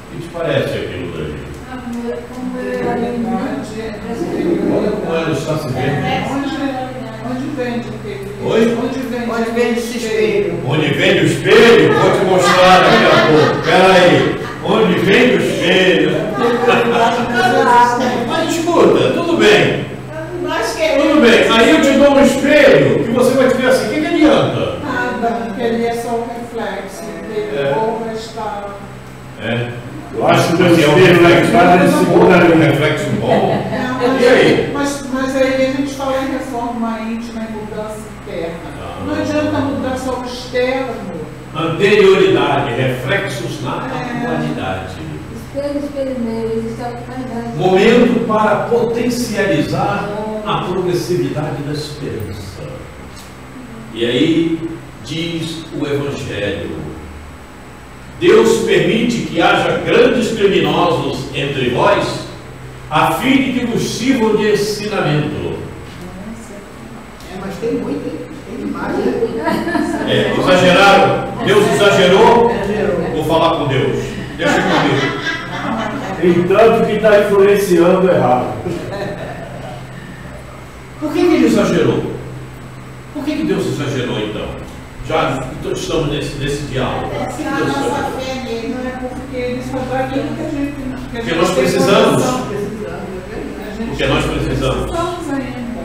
O que te parece aquilo daí? Olha como ela está se vendo. Onde vende o espelho? Oi? Onde vende esse espelho? Onde vende o espelho? Vou te mostrar daqui a pouco. Espera aí. Onde vende o espelho? Mas escuta, tudo bem. Tudo bem. Aí eu te dou um espelho que você vai te ver assim. O que adianta? Nada, porque ele é só um reflexo. Ele vai estar. Eu acho que é um reflexo bom. E aí? Mas aí a gente fala em reforma íntima e mudança interna. Não adianta mudar só o externo. Anterioridade, reflexos na atualidade. Momento para potencializar a progressividade da esperança. E aí diz o Evangelho: Deus permite que haja grandes criminosos entre vós, a fim de que vos sirvam de ensinamento. Mas tem muito, hein? Tem demais, né? Exageraram? Deus exagerou? Vou falar com Deus. Deixa comigo. Entanto que está influenciando errado. Por que ele exagerou? Por que Deus exagerou então? Já estamos nesse diálogo. Se a nossa fé dele. Não é porque eles fazem aquilo que a gente Porque nós precisamos. Porque nós Precisamos precisamos. ainda.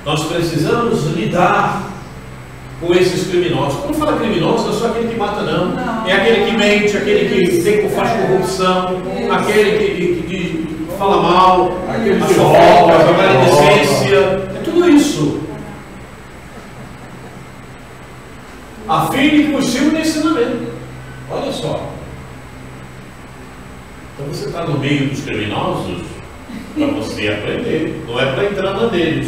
Nós precisamos lidar com esses criminosos. Quando fala criminoso, não é só aquele que mata, não. Não. É aquele que mente, aquele que faz corrupção, Isso. aquele que fala mal, Aquele a que fofoca, rouba, a maledicência. É tudo isso. A fim de que os no ensinamento. Olha só. Então você está no meio dos criminosos para você aprender. Não é para entrar na deles.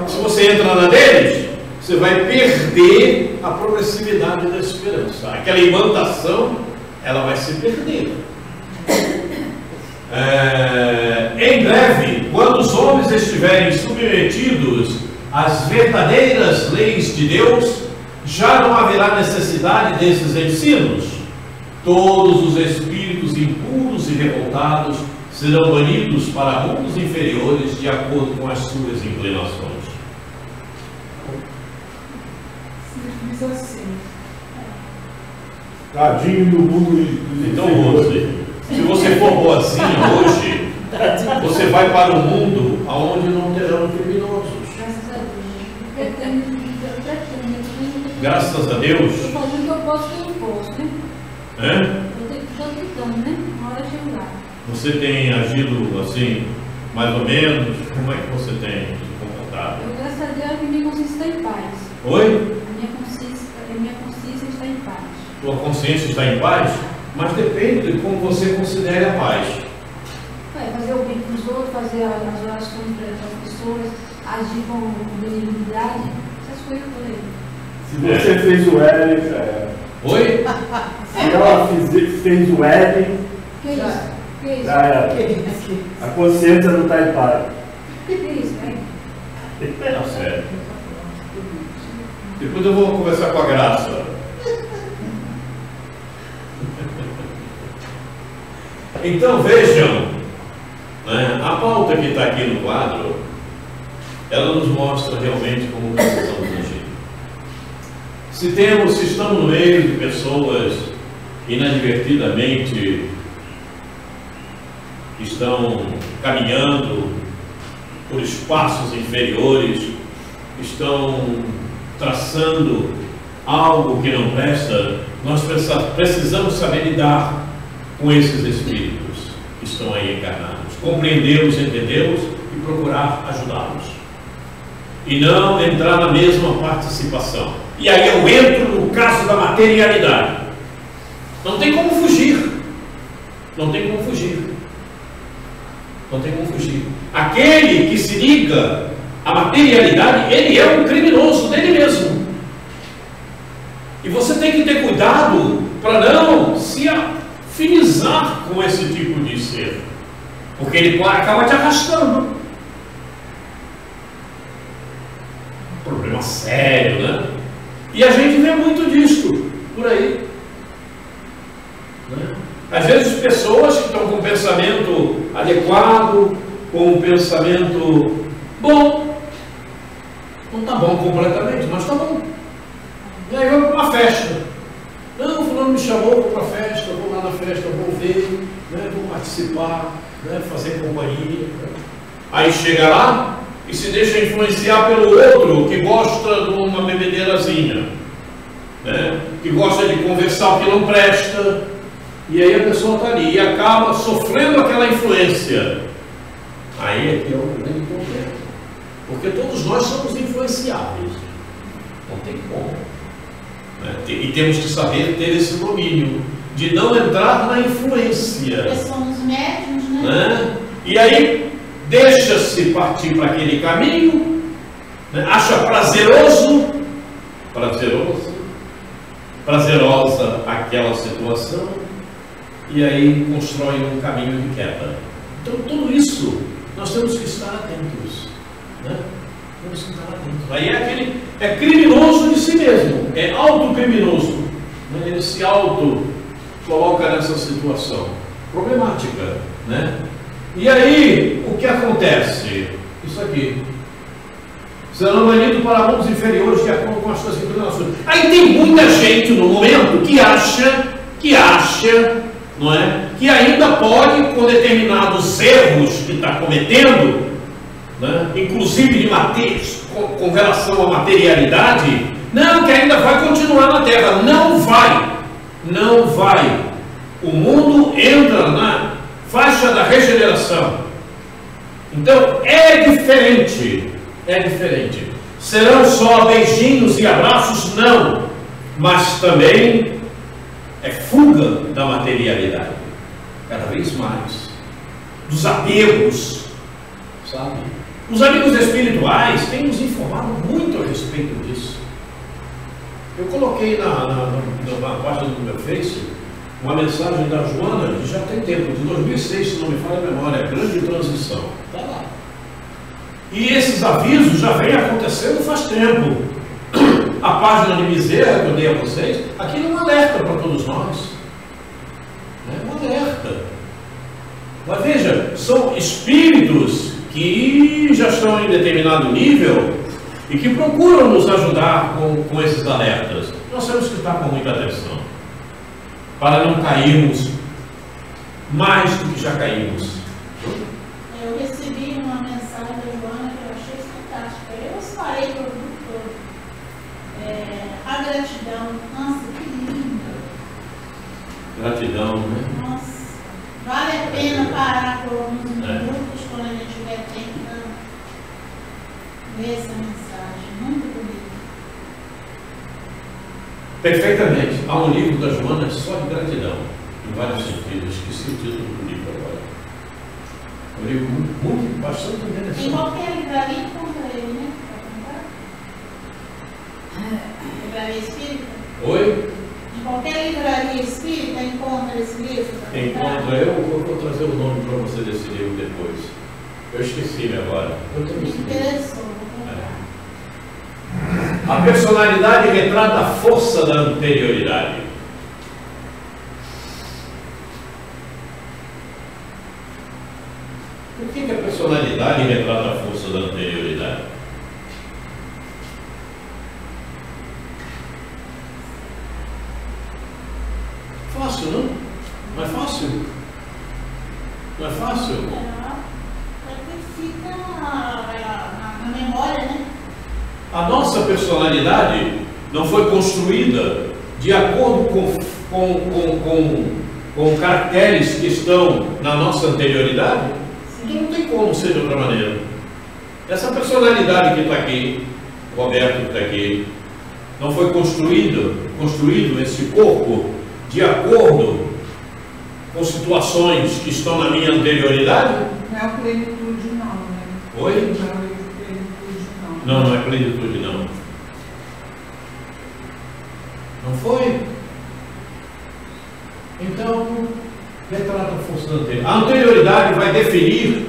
Se você entra na deles, você vai perder a progressividade da esperança. Aquela imantação, ela vai se perder. Em breve, quando os homens estiverem submetidos às verdadeiras leis de Deus, já não haverá necessidade desses ensinos. Todos os espíritos impuros e revoltados serão banidos para mundos inferiores de acordo com as suas inclinações. Diz assim. Tadinho do mundo dos Então, inferiores. Rose, se você for boazinha hoje, você vai para um mundo onde não terão criminosos. Graças a Deus. Graças a Deus. Estou fazendo o que eu posso com o imposto, né? Eu tenho que estar tentando, né? Uma hora chega lá. Você tem agido assim, mais ou menos? Como é que você tem se comportado? Eu, graças a Deus, a minha consciência está em paz. Oi? A minha consciência está em paz. Sua consciência está em paz? Mas depende de como você considere a paz. Fazer o bem para os outros, fazer as orações para as pessoas, agir com benignidade, essas coisas por aí. Se você fez o L, Oi? se ela fez o L, Que isso? Que isso? já era. A consciência não está em paz. Que isso, né? Tá certo. Depois eu vou conversar com a Graça. Então vejam, né, a pauta que está aqui no quadro, ela nos mostra realmente como precisamos agir. Se estamos no meio de pessoas inadvertidamente que estão caminhando por espaços inferiores, estão traçando algo que não presta, nós precisamos saber lidar com esses espíritos que estão aí encarnados, compreendê-los, entendê-los e procurar ajudá-los. E não entrar na mesma participação. E aí eu entro no caso da materialidade. Não tem como fugir. Não tem como fugir. Não tem como fugir. Aquele que se liga à materialidade, ele é um criminoso dele mesmo. E você tem que ter cuidado para não se afinizar com esse tipo de ser. Porque ele acaba te arrastando. Problema sério, né? E a gente vê muito disso por aí. Né? Às vezes pessoas que estão com um pensamento adequado, com um pensamento bom, não está bom completamente, mas está bom. E aí vamos para uma festa. Não, o fulano me chamou para a festa, eu vou lá na festa, vou ver, né, vou participar, né, fazer companhia. Aí chega lá e se deixa influenciar pelo outro que gosta de uma bebedeirazinha, né, que gosta de conversar o que não presta, e aí a pessoa está ali e acaba sofrendo aquela influência. Aí é que é o grande problema, porque todos nós somos influenciáveis, não tem como, né? E temos que saber ter esse domínio de não entrar na influência, Porque somos médiuns, né? né? E aí deixa-se partir para aquele caminho, né? Acha prazerosa aquela situação, e aí constrói um caminho de queda. Então tudo isso nós temos que estar atentos, né? Temos que estar atentos. Aí é aquele criminoso de si mesmo, é autocriminoso, né? Ele se auto coloca nessa situação problemática, né? E aí, o que acontece? Isso aqui. Serão banidos para mundos inferiores de acordo com as suas inclinações. Aí tem muita gente no momento que acha que acha, não é, que ainda pode, com determinados erros que está cometendo, né, inclusive com relação à materialidade, não, que ainda vai continuar na Terra. Não vai. Não vai. O mundo entra na faixa da regeneração. Então é diferente. É diferente. Serão só beijinhos e abraços? Não. Mas também é fuga da materialidade. Cada vez mais. Dos apegos. Sabe? Os amigos espirituais têm nos informado muito a respeito disso. Eu coloquei na página do meu Face uma mensagem da Joana, que já tem tempo, de 2006, se não me falha a memória, grande transição. Está lá. E esses avisos já vêm acontecendo faz tempo. A página de miséria que eu dei a vocês, aqui é um alerta para todos nós. É um alerta. Mas veja, são espíritos que já estão em determinado nível e que procuram nos ajudar com esses alertas. Nós temos que estar com muita atenção para não cairmos mais do que já caímos. Eu recebi uma mensagem da Joana que eu achei fantástica. Eu farei para o grupo todo. A gratidão. Nossa, que linda. Gratidão, né? Nossa, vale a pena parar por alguns minutos quando a gente tiver tempo para ler essa mensagem. Muito bonita. Perfeitamente. Há um livro da Joana só de gratidão, em vários sentidos. Esqueci o título do livro agora. Um livro muito, bastante interessante. Em qualquer livraria encontra ele, né? Para comprar? Livraria espírita? Oi? Em qualquer livraria espírita encontra esse livro? Encontra. Eu vou trazer o nome para você desse livro depois. Eu esqueci agora. Eu tenho esse livro. Interessou, vou comprar. A personalidade retrata a força da anterioridade. Por que a personalidade retrata a força da anterioridade? Fácil, não? Não é fácil? Não é fácil? Fica na memória, né? A nossa personalidade não foi construída de acordo com caracteres que estão na nossa anterioridade. Então não tem como ser de outra maneira. Essa personalidade que está aqui, o Roberto que está aqui, não foi construído esse corpo de acordo com situações que estão na minha anterioridade? Não é a plenitude, não, né? Oi? Não é plenitude, não. Não, não é plenitude, não. Não foi? Então, retrata a força da anterioridade. A anterioridade vai definir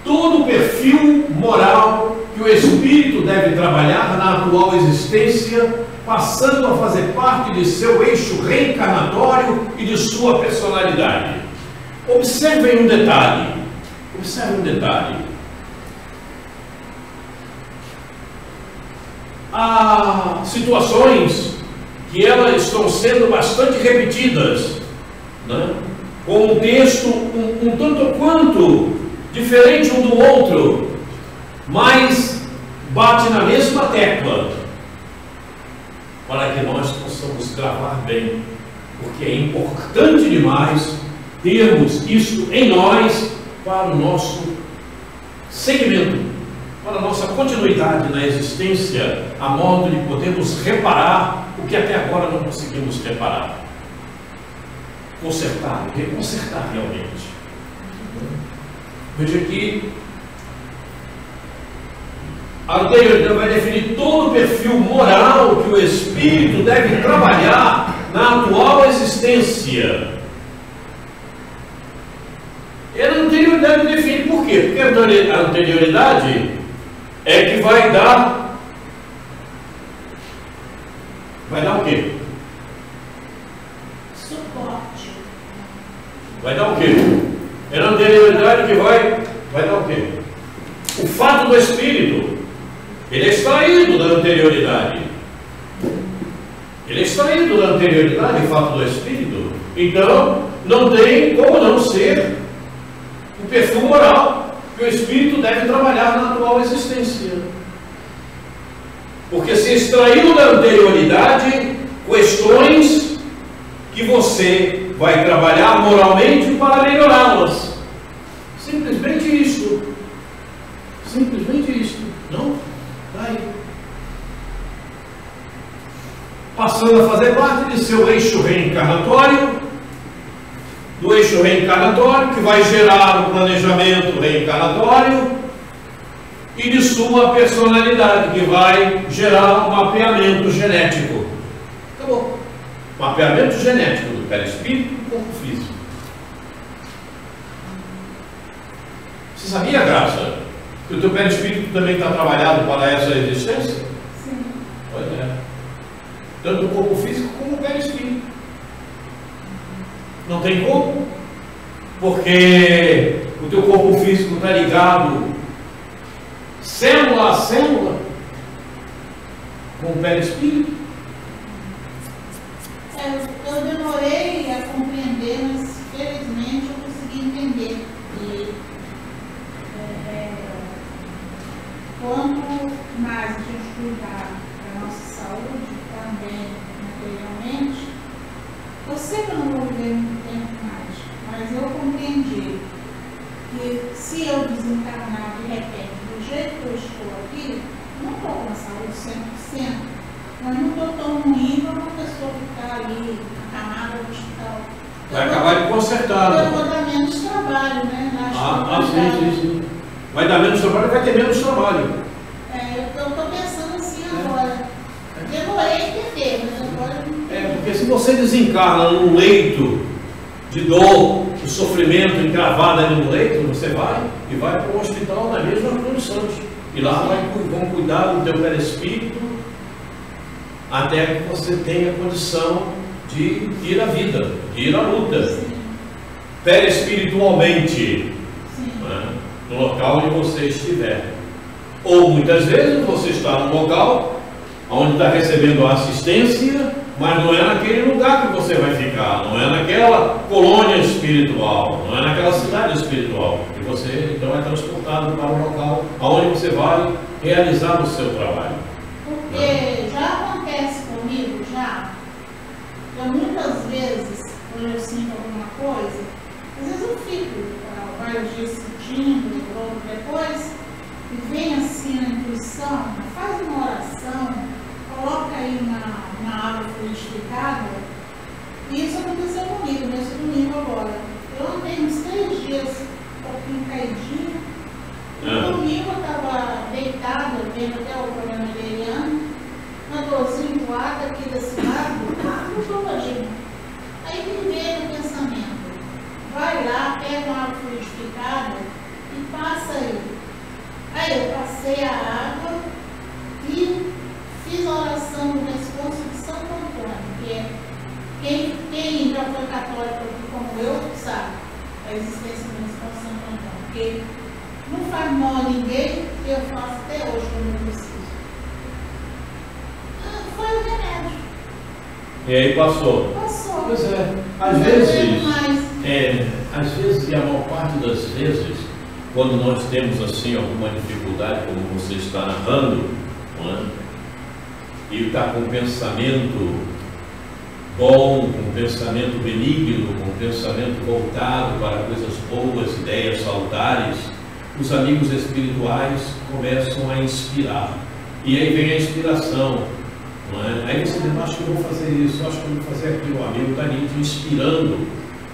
todo o perfil moral que o espírito deve trabalhar na atual existência, passando a fazer parte de seu eixo reencarnatório e de sua personalidade. Observem um detalhe. Observem um detalhe. Há situações que elas estão sendo bastante repetidas, né? Com um texto um tanto quanto diferente um do outro, mas bate na mesma tecla, para que nós possamos gravar bem, porque é importante demais termos isso em nós para o nosso segmento, para a nossa continuidade na existência, a modo de podermos reparar o que até agora não conseguimos reparar. Consertar, reconsertar realmente. Veja que a anterioridade vai definir todo o perfil moral que o espírito deve trabalhar na atual existência. E a anterioridade define por quê? Porque a anterioridade é que vai dar o quê? Suporte. Vai dar o quê? É a anterioridade que vai dar o quê? O fato do espírito, ele é extraído da anterioridade. Ele é extraído da anterioridade, o fato do espírito. Então, não tem como não ser o perfil moral que o espírito deve trabalhar na atual existência. Porque se extraiu da anterioridade questões que você vai trabalhar moralmente para melhorá-las. Simplesmente isto. Simplesmente isto. Não? Vai. Passando a fazer parte de seu eixo reencarnatório, do eixo reencarnatório, que vai gerar o planejamento reencarnatório, e de sua personalidade, que vai gerar um mapeamento genético. Acabou. Mapeamento genético do perispírito e do corpo físico. Você sabia, Graça, que o teu perispírito também está trabalhado para essa existência? Sim. Pois é. Tanto o corpo físico como o perispírito. Não tem como, porque o teu corpo físico está ligado célula a célula com o perispírito. Eu demorei a compreender, mas felizmente eu consegui entender que quanto mais a gente cuidar da nossa saúde, também materialmente, eu sei que eu não vou viver muito tempo mais, mas eu compreendi que se eu desencarnar de repente do jeito que eu estou aqui, eu não estou com a saúde 100%, mas não estou tão ruim como uma pessoa que está ali acamada no hospital. Vai acabar de consertar. Eu vou dar menos trabalho, né? Sim. Vai dar menos trabalho e vai ter menos trabalho. Eu estou pensando assim agora. Demorei a entender, mas agora não. Porque se você desencarna num leito de dor, de sofrimento encravado ali no leito, você vai e vai para o hospital na mesma condição. E lá vão cuidar do teu perispírito até que você tenha condição de ir à vida, de ir à luta. Sim. Perispiritualmente, né, no local onde você estiver. Ou muitas vezes você está no local onde está recebendo assistência, mas não é naquele lugar que você vai ficar, não é naquela colônia espiritual, não é naquela cidade espiritual, que você então é transportado para um local onde você vai realizar o seu trabalho. Porque já acontece comigo, eu muitas vezes, quando eu sinto alguma coisa, às vezes eu fico vários dias sentindo, ou depois, e vem assim a intuição, faz uma oração, coloca aí uma água fluidificada. E isso aconteceu comigo nesse domingo agora. Eu andei uns 3 dias um pouquinho caidinho. No domingo eu estava deitada, vendo até o programa de Eliane, uma dorzinha voada aqui desse lado, no dolorido. Aí me veio o pensamento, vai lá, pega uma água fluidificada e passa aí. Aí eu passei a água e fiz a oração do responso de Santo Antônio, que é quem já foi católico aqui como eu, sabe a existência do responso de Santo Antônio, porque não faz mal a ninguém, e eu faço até hoje quando eu preciso. Foi o remédio. E aí passou? Passou. Pois é. Às vezes, e a maior parte das vezes, quando nós temos assim alguma dificuldade, como você está narrando, não é? E está com um pensamento bom, com um pensamento benigno, com um pensamento voltado para coisas boas, ideias salutares, os amigos espirituais começam a inspirar. E aí vem a inspiração. Não é? Aí você diz, acho que eu vou fazer isso, acho que eu vou fazer aquilo. O amigo está ali te inspirando,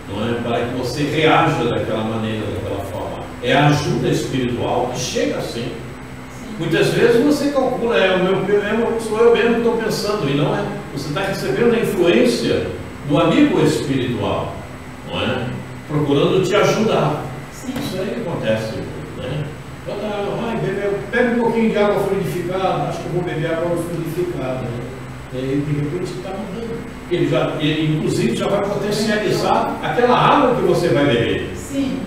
não é? Para que você reaja daquela maneira, daquela forma. É a ajuda espiritual que chega assim. Muitas vezes você calcula, sou eu mesmo que estou pensando, e não é. Você está recebendo a influência do amigo espiritual, não é? Procurando te ajudar. Sim. Isso aí que acontece, né? Pega um pouquinho de água fluidificada, acho que eu vou beber água fluidificada. Né? E aí, de repente, está mudando. Ele, inclusive, já vai potencializar aquela água que você vai beber. Sim.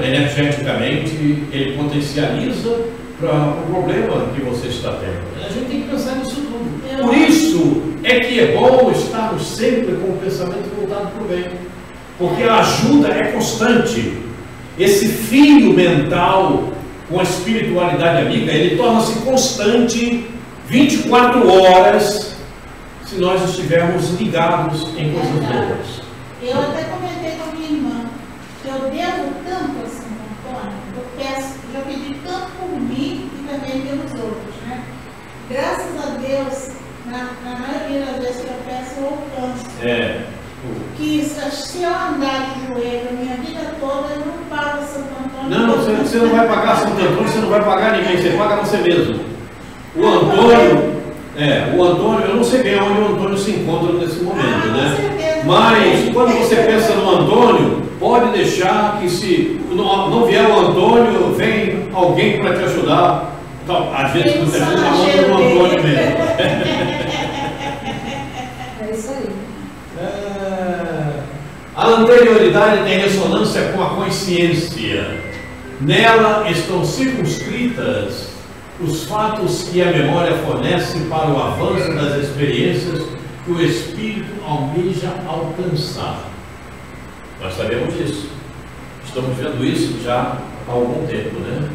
Energeticamente, ele potencializa para o problema que você está tendo. A gente tem que pensar nisso tudo. Por isso é que é bom estarmos sempre com o pensamento voltado para o bem, porque a ajuda é constante. Esse fio mental com a espiritualidade amiga, ele torna-se constante 24 horas se nós estivermos ligados em coisas boas. Eu até comentei com a minha irmã que eu devo tanto assim, Antônio, eu peço, já pedi tanto por mim e também pelos outros, né? Graças a Deus, na maioria das vezes que eu peço, eu alcanço. Que se eu andar de joelho a minha vida toda, eu não pago Santo Antônio. Não, você não vai pagar Santo Antônio, você não vai pagar ninguém, você paga você mesmo. O Antônio, eu não sei bem onde o Antônio se encontra nesse momento, né? Mas quando você pensa no Antônio, pode deixar que se não vier o Antônio, vem alguém para te ajudar. Então, às vezes você ajuda a mão do Antônio mesmo. É isso aí. A anterioridade tem ressonância com a consciência. Nela estão circunscritas os fatos que a memória fornece para o avanço das experiências que o espírito almeja alcançar. Nós sabemos disso. Estamos vendo isso já há algum tempo, né?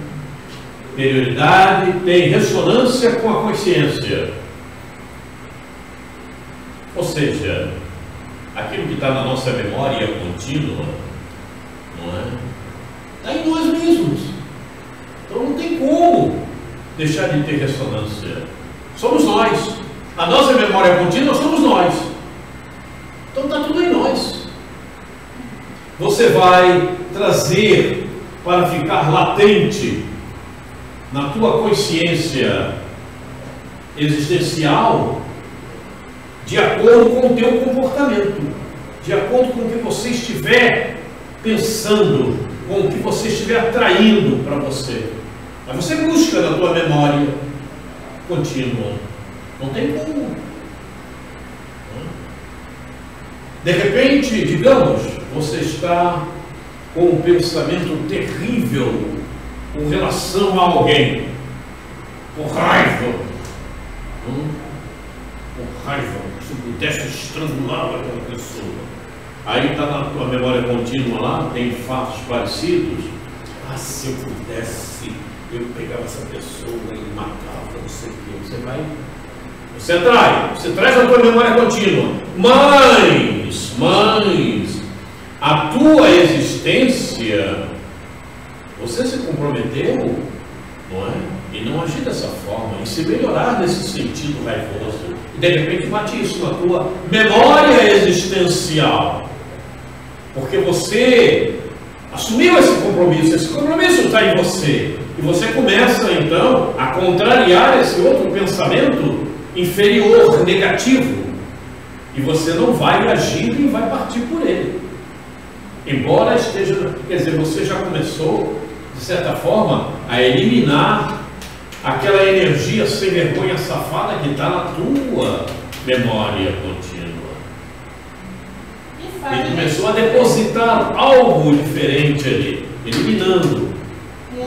Anterioridade tem ressonância com a consciência. Ou seja, aquilo que está na nossa memória contínua, não é? Está em nós mesmos. Então não tem como deixar de ter ressonância. Somos nós. A nossa memória contínua somos nós. Então está tudo em nós. Você vai trazer para ficar latente na tua consciência existencial de acordo com o teu comportamento, de acordo com o que você estiver pensando, com o que você estiver atraindo para você. Mas você busca na tua memória contínua. Não tem como. De repente, digamos, você está com um pensamento terrível com relação a alguém, por raiva. Por raiva, se pudesse estrangular aquela pessoa. Aí está na tua memória contínua lá, tem fatos parecidos. Ah, se eu pudesse, eu pegava essa pessoa e matava, não sei o que. Você traz a tua memória contínua. Mas, a tua existência, você se comprometeu, não é? E não agir dessa forma, e se melhorar nesse sentido raivoso. E de repente bate isso na tua memória existencial. Porque você assumiu esse compromisso está em você. E você começa então a contrariar esse outro pensamento inferior, negativo. E você não vai agir e vai partir por ele. Embora esteja, quer dizer, você já começou, de certa forma, a eliminar aquela energia sem vergonha safada que está na tua memória contínua. E começou a depositar algo diferente ali, eliminando, né?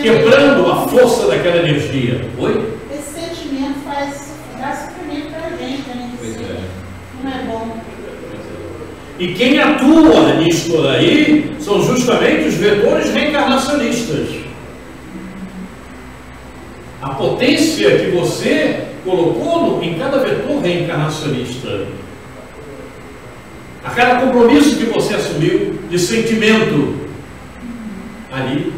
Quebrando a força daquela energia. Oi? Esse sentimento dá sofrimento para a gente, né? Não é bom. E quem atua nisto daí são justamente os vetores reencarnacionistas. A potência que você colocou em cada vetor reencarnacionista. A cada compromisso que você assumiu de sentimento ali.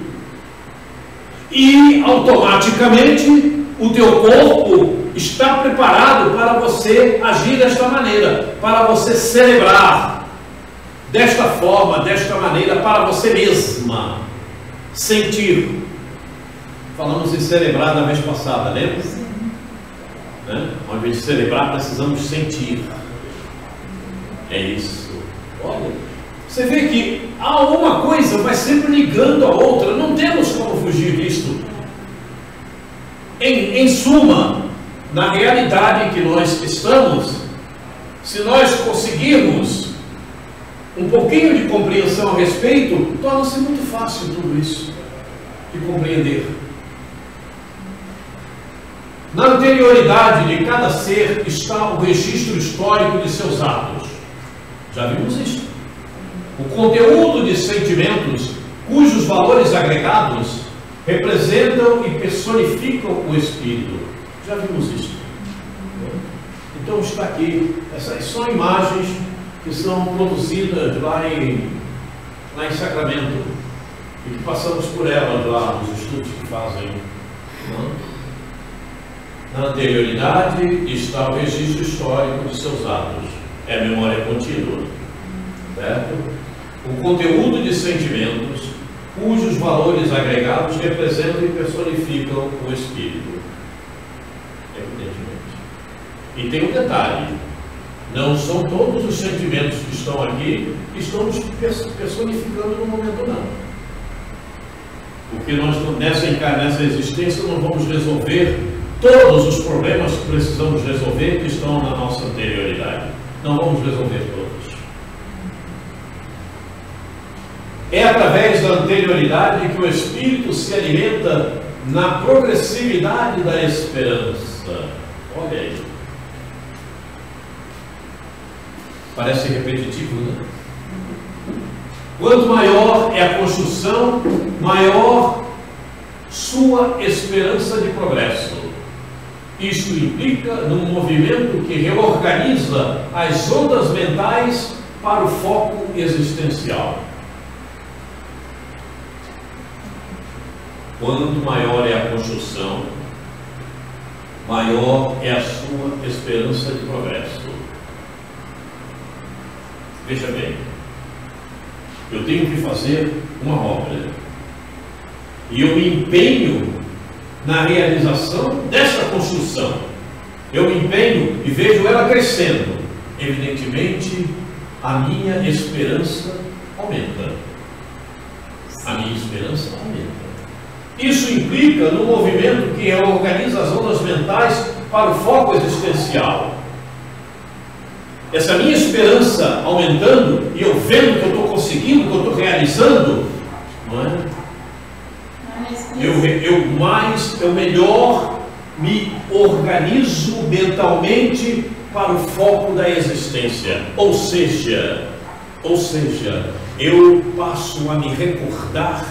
E automaticamente o teu corpo está preparado para você agir desta maneira, para você celebrar desta forma, desta maneira, para você mesma sentir. Falamos em celebrar na vez passada, lembra? Né? Ao invés de celebrar, precisamos sentir. É isso. Olha, você vê que uma coisa vai sempre ligando a outra, não temos como fugir disto. Em suma, na realidade em que nós estamos, se nós conseguirmos um pouquinho de compreensão a respeito, torna-se muito fácil tudo isso de compreender. Na anterioridade de cada ser está o registro histórico de seus atos. Já vimos isso. O conteúdo de sentimentos cujos valores agregados representam e personificam o espírito. Já vimos isso. Então está aqui. Essas são imagens que são produzidas lá em Sacramento e que passamos por elas lá nos estudos que fazem. Na anterioridade está o registro histórico de seus atos. É a memória contínua. Certo? O conteúdo de sentimentos cujos valores agregados representam e personificam o espírito. Evidentemente. E tem um detalhe: não são todos os sentimentos que estão aqui que estamos personificando no momento, não. Porque nós, nessa existência, não vamos resolver todos os problemas que precisamos resolver que estão na nossa anterioridade. Não vamos resolver todos. É através da anterioridade que o espírito se alimenta na progressividade da esperança. Olha aí. Parece repetitivo, né? Quanto maior é a construção, maior sua esperança de progresso. Isto implica num movimento que reorganiza as ondas mentais para o foco existencial. Quanto maior é a construção, maior é a sua esperança de progresso. Veja bem, eu tenho que fazer uma obra e eu me empenho na realização desta construção. Eu me empenho e vejo ela crescendo. Evidentemente, a minha esperança aumenta. A minha esperança aumenta. Isso implica no movimento que reorganiza as ondas mentais para o foco existencial. Essa minha esperança aumentando e eu vendo que eu estou conseguindo, que eu estou realizando, não é? Eu melhor me organizo mentalmente para o foco da existência. Ou seja, eu passo a me recordar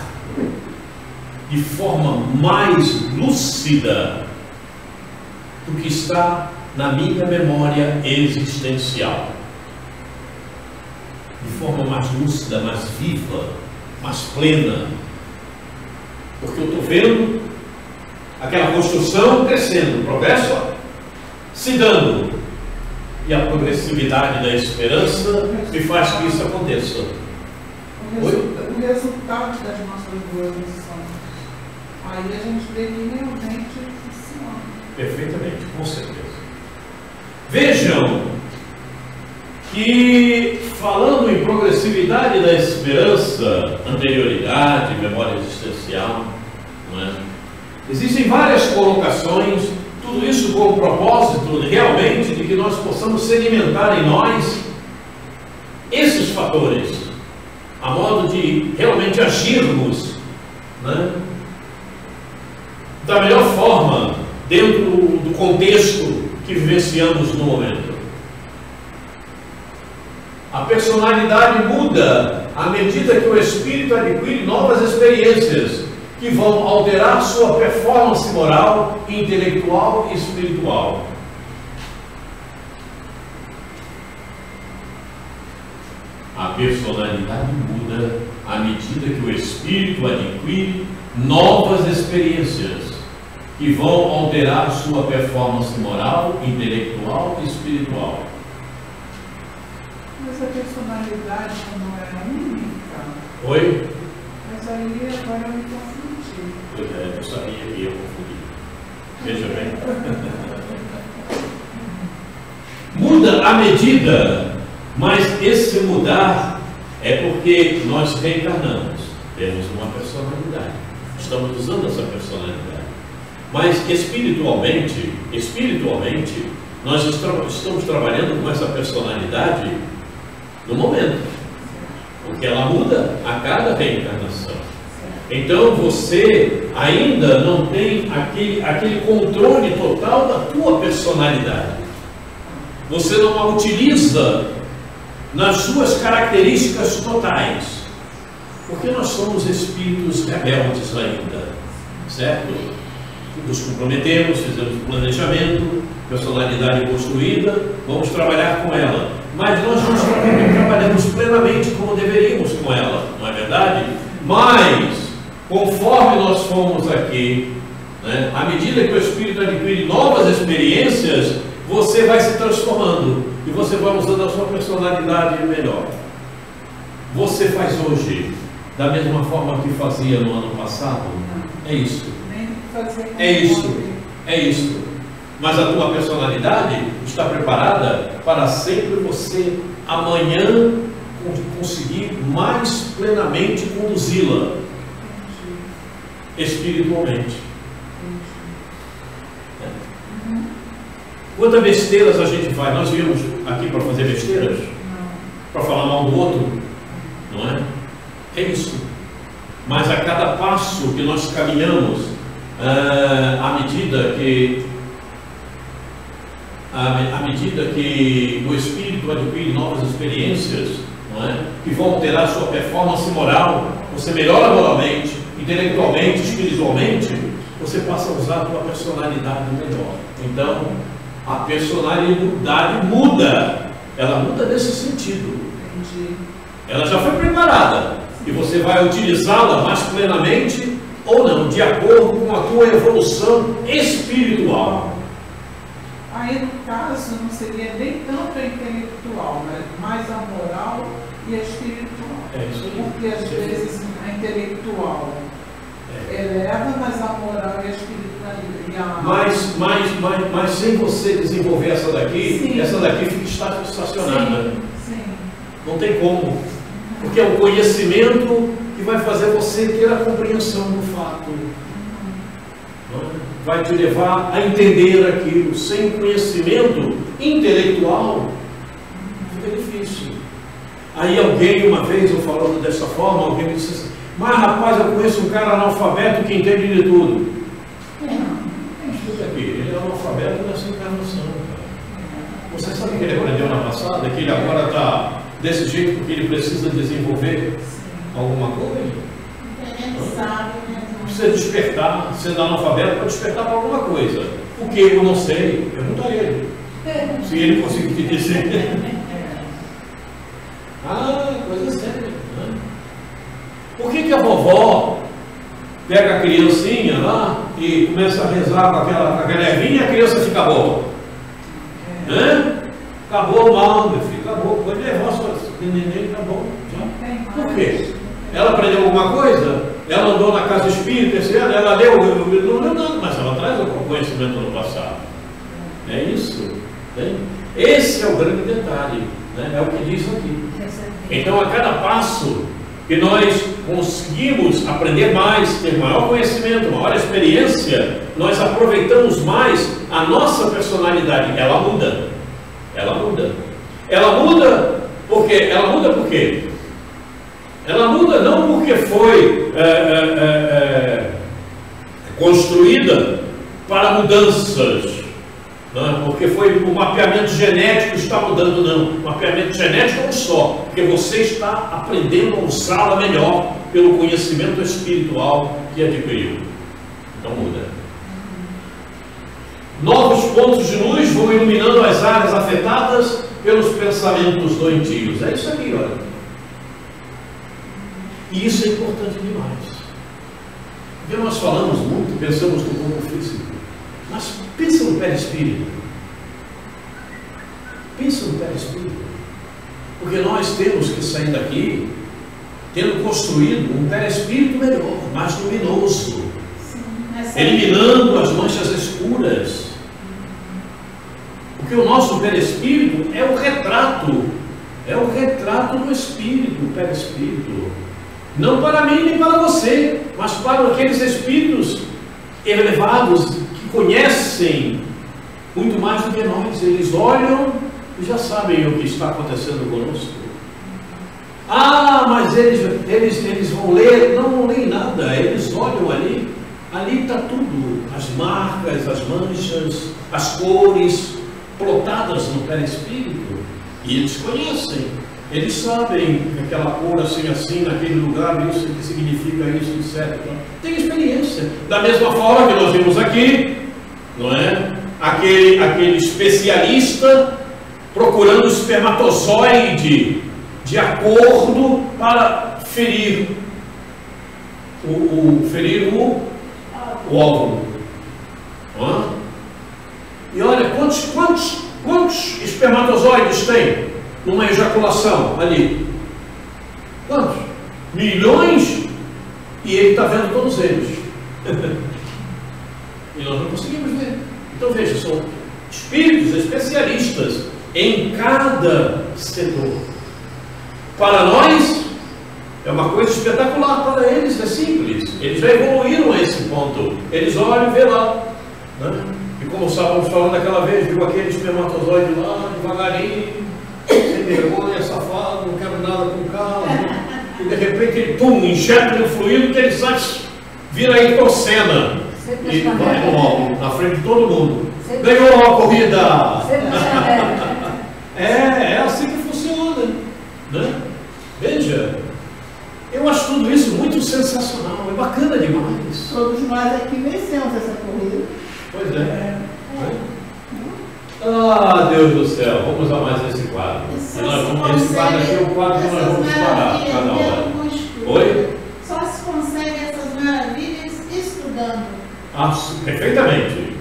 de forma mais lúcida do que está na minha memória existencial. De forma mais lúcida, mais viva, mais plena. Porque eu estou vendo aquela construção crescendo, o progresso se dando. E a progressividade da esperança me faz que isso aconteça. O resultado das nossas boas ações. Aí a gente vê que realmente funciona. Perfeitamente, com certeza. Vejam que, falando em progressividade da esperança, anterioridade, memória existencial, não é? Existem várias colocações, tudo isso com o propósito realmente de que nós possamos sedimentar em nós esses fatores, a modo de realmente agirmos, né, da melhor forma, dentro do contexto que vivenciamos no momento. A personalidade muda à medida que o espírito adquire novas experiências que vão alterar sua performance moral, intelectual e espiritual. A personalidade muda à medida que o espírito adquire novas experiências que vão alterar sua performance moral, intelectual e espiritual. Mas a personalidade não era única. Oi? Mas aí agora eu me confundi. Pois é, eu sabia que ia confundir. Veja bem. Muda à medida, mas esse mudar é porque nós reencarnamos. Temos uma personalidade. Estamos usando essa personalidade. Mas espiritualmente, nós estamos trabalhando com essa personalidade no momento. Porque ela muda a cada reencarnação. Então você ainda não tem aquele controle total da tua personalidade. Você não a utiliza nas suas características totais. Porque nós somos espíritos rebeldes ainda, certo? Nos comprometemos, fizemos planejamento, personalidade construída, vamos trabalhar com ela. Mas nós não trabalhamos plenamente como deveríamos com ela, não é verdade? Mas, conforme nós fomos aqui, né, à medida que o espírito adquire novas experiências, você vai se transformando e você vai usando a sua personalidade melhor. Você faz hoje da mesma forma que fazia no ano passado? É isso. É isso. É isso. Mas a tua personalidade está preparada para sempre você amanhã conseguir mais plenamente conduzi-la espiritualmente. Quantas besteiras a gente faz? Nós viemos aqui para fazer besteiras? Para falar mal do outro? Não é? É isso. Mas a cada passo que nós caminhamos, à medida que o espírito adquire novas experiências, não é? Que vão alterar sua performance moral, você melhora moralmente, intelectualmente, espiritualmente, você passa a usar a tua personalidade melhor. Então, a personalidade muda. Ela muda nesse sentido. Ela já foi preparada e você vai utilizá-la mais plenamente ou não, de acordo com a tua evolução espiritual. Aí, no caso, não seria nem tanto a intelectual, mas mais a moral e a espiritual. É isso aí. Porque às vezes a intelectual eleva, mas a moral e a espiritualidade. Mas sem você desenvolver essa daqui, sim, essa daqui fica estacionada. Sim. Não tem como. Porque é o conhecimento que vai fazer você ter a compreensão do fato. Vai te levar a entender aquilo. Sem conhecimento intelectual, fica difícil. Aí alguém, uma vez eu falando dessa forma, alguém me disse assim: mas rapaz, eu conheço um cara analfabeto que entende de tudo. Escuta aqui, ele é analfabeto nessa encarnação, cara. Você sabe que ele aprendeu na passada, que ele agora está desse jeito porque ele precisa desenvolver alguma coisa? Ele sabe, né? Precisa despertar, sendo analfabeto, para despertar para alguma coisa. O que eu não sei, pergunta a ele. Se ele conseguir te dizer. Coisa séria. Né? Por que a vovó pega a criancinha lá e começa a rezar com aquela ervinha e a criança fica boa? Acabou mal, meu filho, acabou. Pode levar sua neném, acabou. Por quê? Ela aprendeu alguma coisa? Ela andou na casa espírita esse ano, ela leu, não leu nada, mas ela traz algum conhecimento do passado. É isso. Né? Esse é o grande detalhe, né? É o que diz aqui. Então, a cada passo que nós conseguimos aprender mais, ter maior conhecimento, maior experiência, nós aproveitamos mais a nossa personalidade. Ela muda. Ela muda. Ela muda porque ela muda não porque foi construída para mudanças, não, porque foi o mapeamento genético que está mudando, não. O mapeamento genético é um só, porque você está aprendendo a usá-la melhor pelo conhecimento espiritual que adquiriu. Então muda. Novos pontos de luz vão iluminando as áreas afetadas pelos pensamentos doentios. É isso aqui, olha. E isso é importante demais. Porque nós falamos muito, pensamos no corpo físico, mas pensa no perispírito. Pensa no perispírito. Porque nós temos que sair daqui tendo construído um perispírito melhor, mais luminoso, eliminando as manchas escuras. Porque o nosso perispírito é o retrato do espírito, o perispírito. Não para mim nem para você, mas para aqueles espíritos elevados que conhecem muito mais do que nós. Eles olham e já sabem o que está acontecendo conosco. Mas eles vão ler, não leem nada. nada, eles olham ali está tudo, as marcas, as manchas, as cores plotadas no perispírito, e eles conhecem, eles sabem que aquela cor assim, naquele lugar, isso que significa isso, etc. Tem experiência, da mesma forma que nós vimos aqui, não é? Aquele especialista procurando o espermatozoide de acordo para ferir o óvulo. E olha, quantos espermatozoides tem numa ejaculação ali? Quantos? Milhões? E ele está vendo todos eles. E nós não conseguimos ver. Então veja, são espíritos especialistas em cada setor. Para nós é uma coisa espetacular, para eles é simples. Eles já evoluíram a esse ponto. Eles olham e vê lá, né? E como estávamos falando aquela vez, viu aquele espermatozoide lá, devagarinho, sem vergonha, safado, não quero nada com calma. E de repente ele, pum, injeta o fluido que ele sai, vira aí torcena. E vai no alto, na frente de todo mundo. Ganhou a corrida! É assim que funciona, né? Veja, eu acho tudo isso muito sensacional, é bacana demais. Todos nós aqui vencemos essa corrida. Pois é. Ah, Deus do céu, vamos a mais esse quadro. Esse quadro aqui é o quadro que nós vamos parar cada hora. Oi? Só se consegue essas maravilhas estudando. Ah, perfeitamente.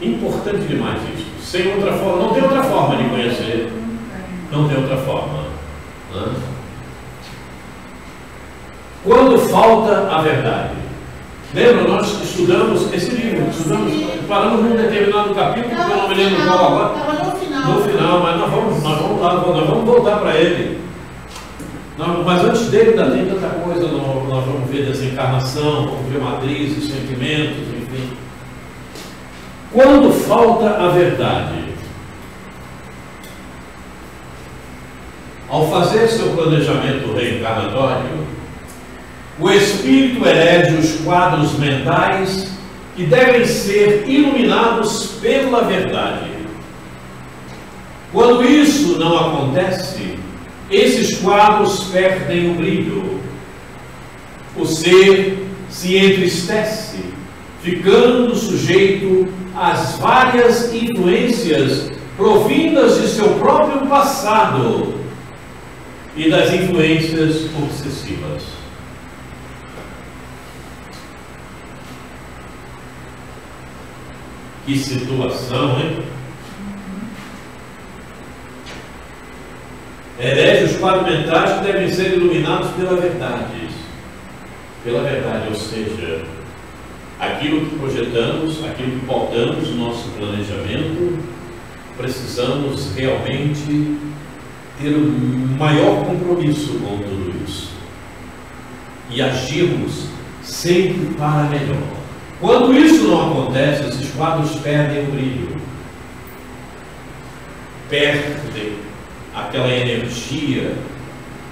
Importante demais isso. Sem outra forma, não tem outra forma de conhecer. Não tem outra forma. Né? Quando falta a verdade. Lembra, nós estudamos esse livro, paramos num determinado capítulo, que eu não me lembro qual agora. Estava no final. No final, mas nós vamos voltar para ele. Mas antes dele ainda tem tanta coisa, nós vamos ver desencarnação, vamos ver matrizes, sentimentos, enfim. Quando falta a verdade, ao fazer seu planejamento reencarnatório, o espírito elege os quadros mentais que devem ser iluminados pela verdade. Quando isso não acontece, esses quadros perdem o brilho. O ser se entristece, ficando sujeito às várias influências provindas de seu próprio passado e das influências obsessivas. Que situação, hein? Elege os quadros mentais que devem ser iluminados pela verdade. Pela verdade, ou seja, aquilo que projetamos, aquilo que pautamos no nosso planejamento, precisamos realmente ter um maior compromisso com tudo isso e agirmos sempre para melhor. Quando isso não acontece, esses quadros perdem o brilho, perdem aquela energia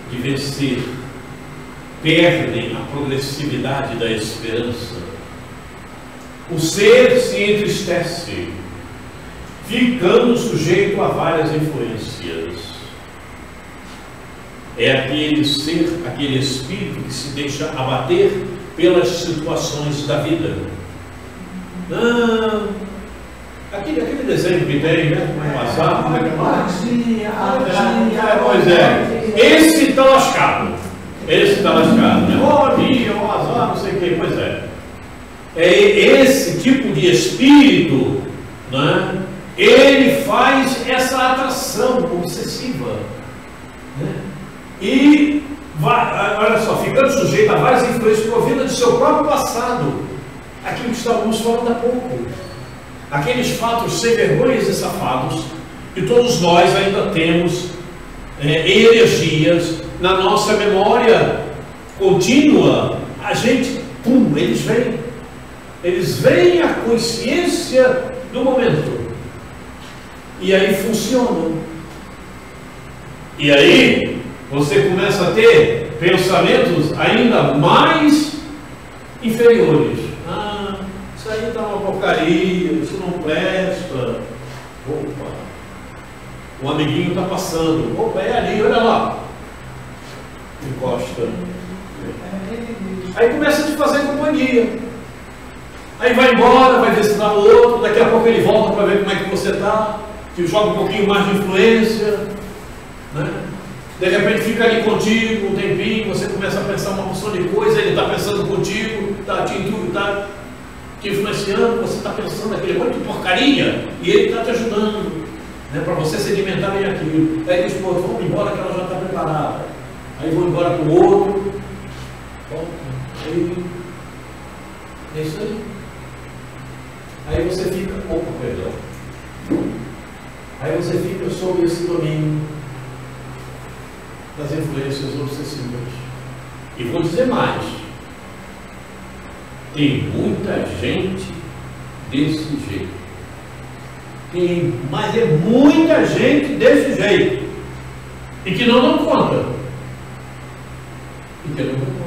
de vencer, perdem a progressividade da esperança. O ser se entristece, ficando sujeito a várias influências. É aquele ser, aquele espírito que se deixa abater pelas situações da vida. Não, aquele desenho que tem, né? Como é o azar, como é que pois é, esse está lascado. Esse está lascado, né? Oh, dia, oh, azar, não sei o que, pois é. É esse tipo de espírito, né? Ele faz essa atração obsessiva, né? E vai, olha só, ficando sujeito a várias influências provindas de seu próprio passado, aquilo que estávamos falando há pouco, aqueles fatos sem vergonhas e safados que todos nós ainda temos energias na nossa memória contínua. A gente, pum, eles veem a consciência do momento e aí funcionam, e aí você começa a ter pensamentos ainda mais inferiores. Ah, isso aí está uma porcaria, isso não presta. Opa, o amiguinho está passando. Opa, é ali, olha lá. Encosta. Aí começa a te fazer companhia. Aí vai embora, vai visitar o outro, daqui a pouco ele volta para ver como é que você está, te joga um pouquinho mais de influência, né? De repente fica ali contigo um tempinho, você começa a pensar uma porção de coisa, ele está pensando contigo, está te influenciando, você está pensando aquele monte de porcaria, e ele está te ajudando, né, para você sedimentar bem aquilo. Aí diz, pô, vamos embora que ela já está preparada. Aí vou embora com o outro. Aí, é isso aí. Aí você fica, opa, perdão. Aí você fica sob esse domínio das influências obsessivas. E vou dizer mais. Tem muita gente desse jeito. Mas é muita gente desse jeito. E que não dão conta. E que não dão conta.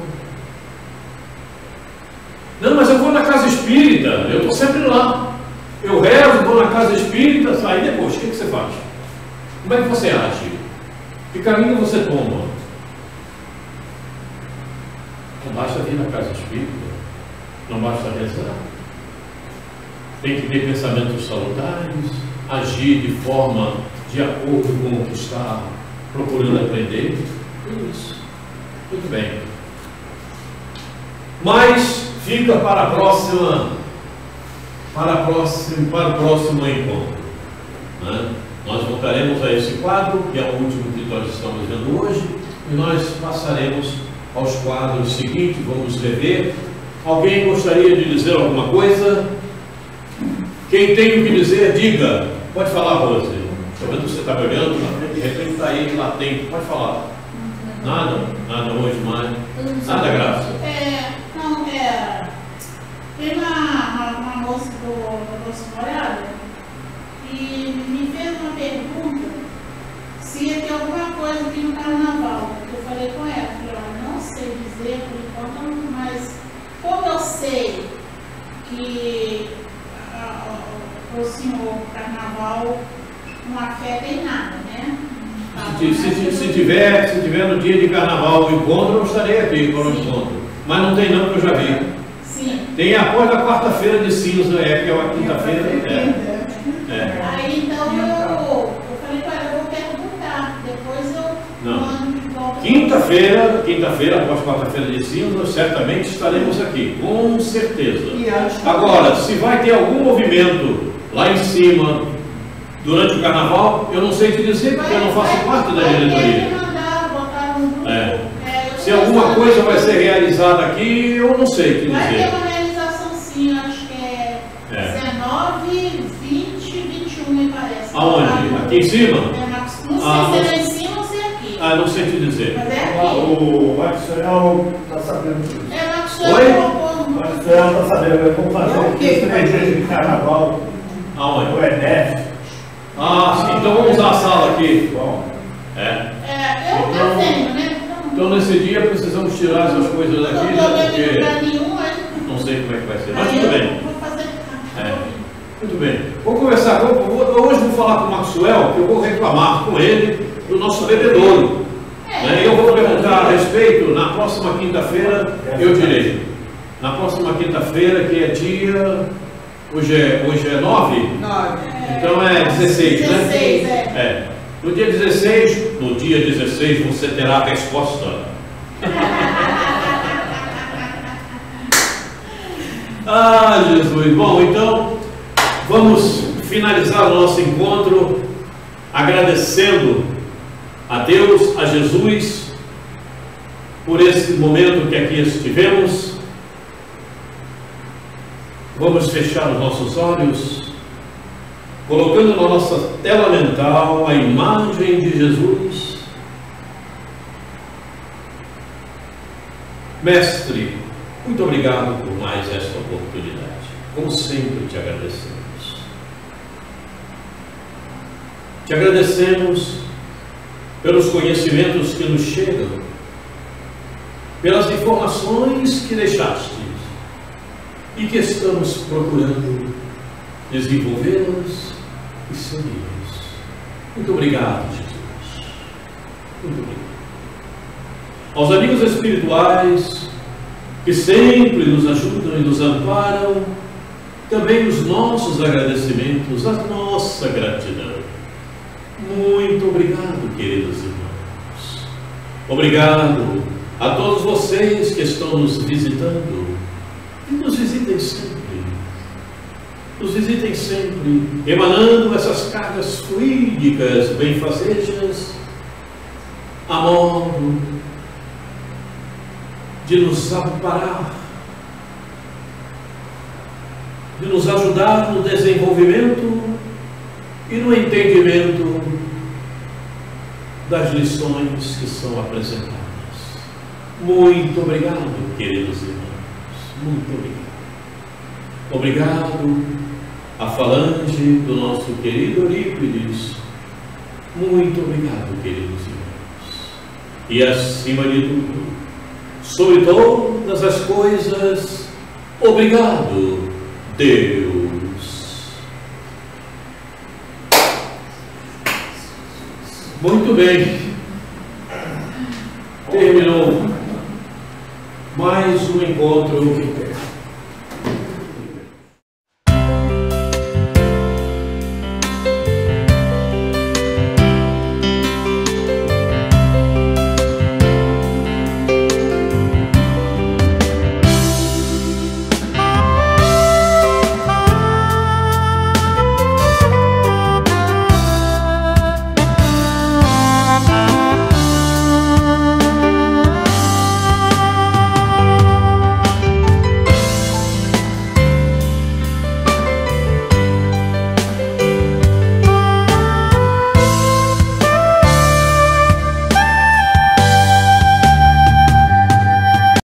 Não, mas eu vou na casa espírita, eu estou sempre lá. Eu rezo, vou na casa espírita, aí depois, o que você faz? Como é que você age? Que caminho você toma? Não basta vir na casa espírita, não basta rezar. Tem que ter pensamentos salutares, agir de forma de acordo com o que está procurando aprender. Tudo isso. Muito bem. Mas fica para a próxima, para o próximo encontro, né? Nós voltaremos a esse quadro, que é o último que nós estamos vendo hoje, e nós passaremos aos quadros seguintes, vamos rever. Alguém gostaria de dizer alguma coisa? Quem tem o que dizer, diga. Pode falar, Rose. Estou vendo que você está me olhando, de repente está aí latente. Pode falar. Nada? Nada hoje mais? Nada, Graça? Tem uma moça do nosso morado e me fez uma pergunta se ia ter alguma coisa aqui no carnaval. Eu falei com ela, não sei dizer por enquanto, mas como eu sei que aproximou o carnaval, uma fé tem nada, né? Se tiver no dia de carnaval o encontro, eu estarei aqui para o encontro. Mas não tem não, que eu já vi. Sim. Tem após a quarta-feira de cinza, que é a quinta-feira. Aí então eu falei para ela, eu vou perguntar, depois eu mando de volta. Quinta-feira, após quarta-feira de cinza, certamente estaremos aqui, com certeza. Agora, se vai ter algum movimento lá em cima durante o carnaval, eu não sei te dizer, porque eu não faço parte da diretoria. Se alguma coisa vai ser realizada aqui, eu não sei te dizer. Vai ter uma realização sim, acho que é 19, 20, 21, me parece. Aonde? Aqui em cima? Não sei se é lá em cima ou se é aqui. Não sei te dizer. Mas é aqui. O Maxwell está sabendo disso. O Maxwell está sabendo. Vamos fazer aqui 3 dias de carnaval. Aonde? O ENEF. Sim, então vamos usar a sala aqui. Bom. Eu tenho, né? Então nesse dia precisamos tirar essas coisas daqui, porque não sei como é que vai ser, mas tudo bem. Muito bem. Vou conversar, hoje vou falar com o Maxwell, que eu vou reclamar com ele do nosso bebedouro. Eu vou perguntar a respeito, na próxima quinta-feira eu direi. Na próxima quinta-feira, que é dia... Hoje é 9? Então é 16, né? 16, No dia 16 você terá a resposta. Jesus. Bom, então vamos finalizar o nosso encontro agradecendo a Deus, a Jesus, por esse momento que aqui estivemos. Vamos fechar os nossos olhos, colocando na nossa tela mental a imagem de Jesus. Mestre, muito obrigado por mais esta oportunidade. Como sempre te agradecemos. Te agradecemos pelos conhecimentos que nos chegam, pelas informações que deixaste e que estamos procurando desenvolvê-los e segui-los. Muito obrigado, Jesus. Muito obrigado. Aos amigos espirituais que sempre nos ajudam e nos amparam, também os nossos agradecimentos, a nossa gratidão. Muito obrigado, queridos irmãos. Obrigado a todos vocês que estão nos visitando. E nos visitem sempre. Nos visitem sempre, emanando essas cargas fluídicas, benfazejas, a modo de nos amparar, de nos ajudar no desenvolvimento e no entendimento das lições que são apresentadas. Muito obrigado, queridos irmãos. Muito obrigado. Obrigado à falange do nosso querido Eurípides. Muito obrigado, queridos irmãos. E acima de tudo, sobre todas as coisas, obrigado, Deus. Muito bem. Terminou mais um encontro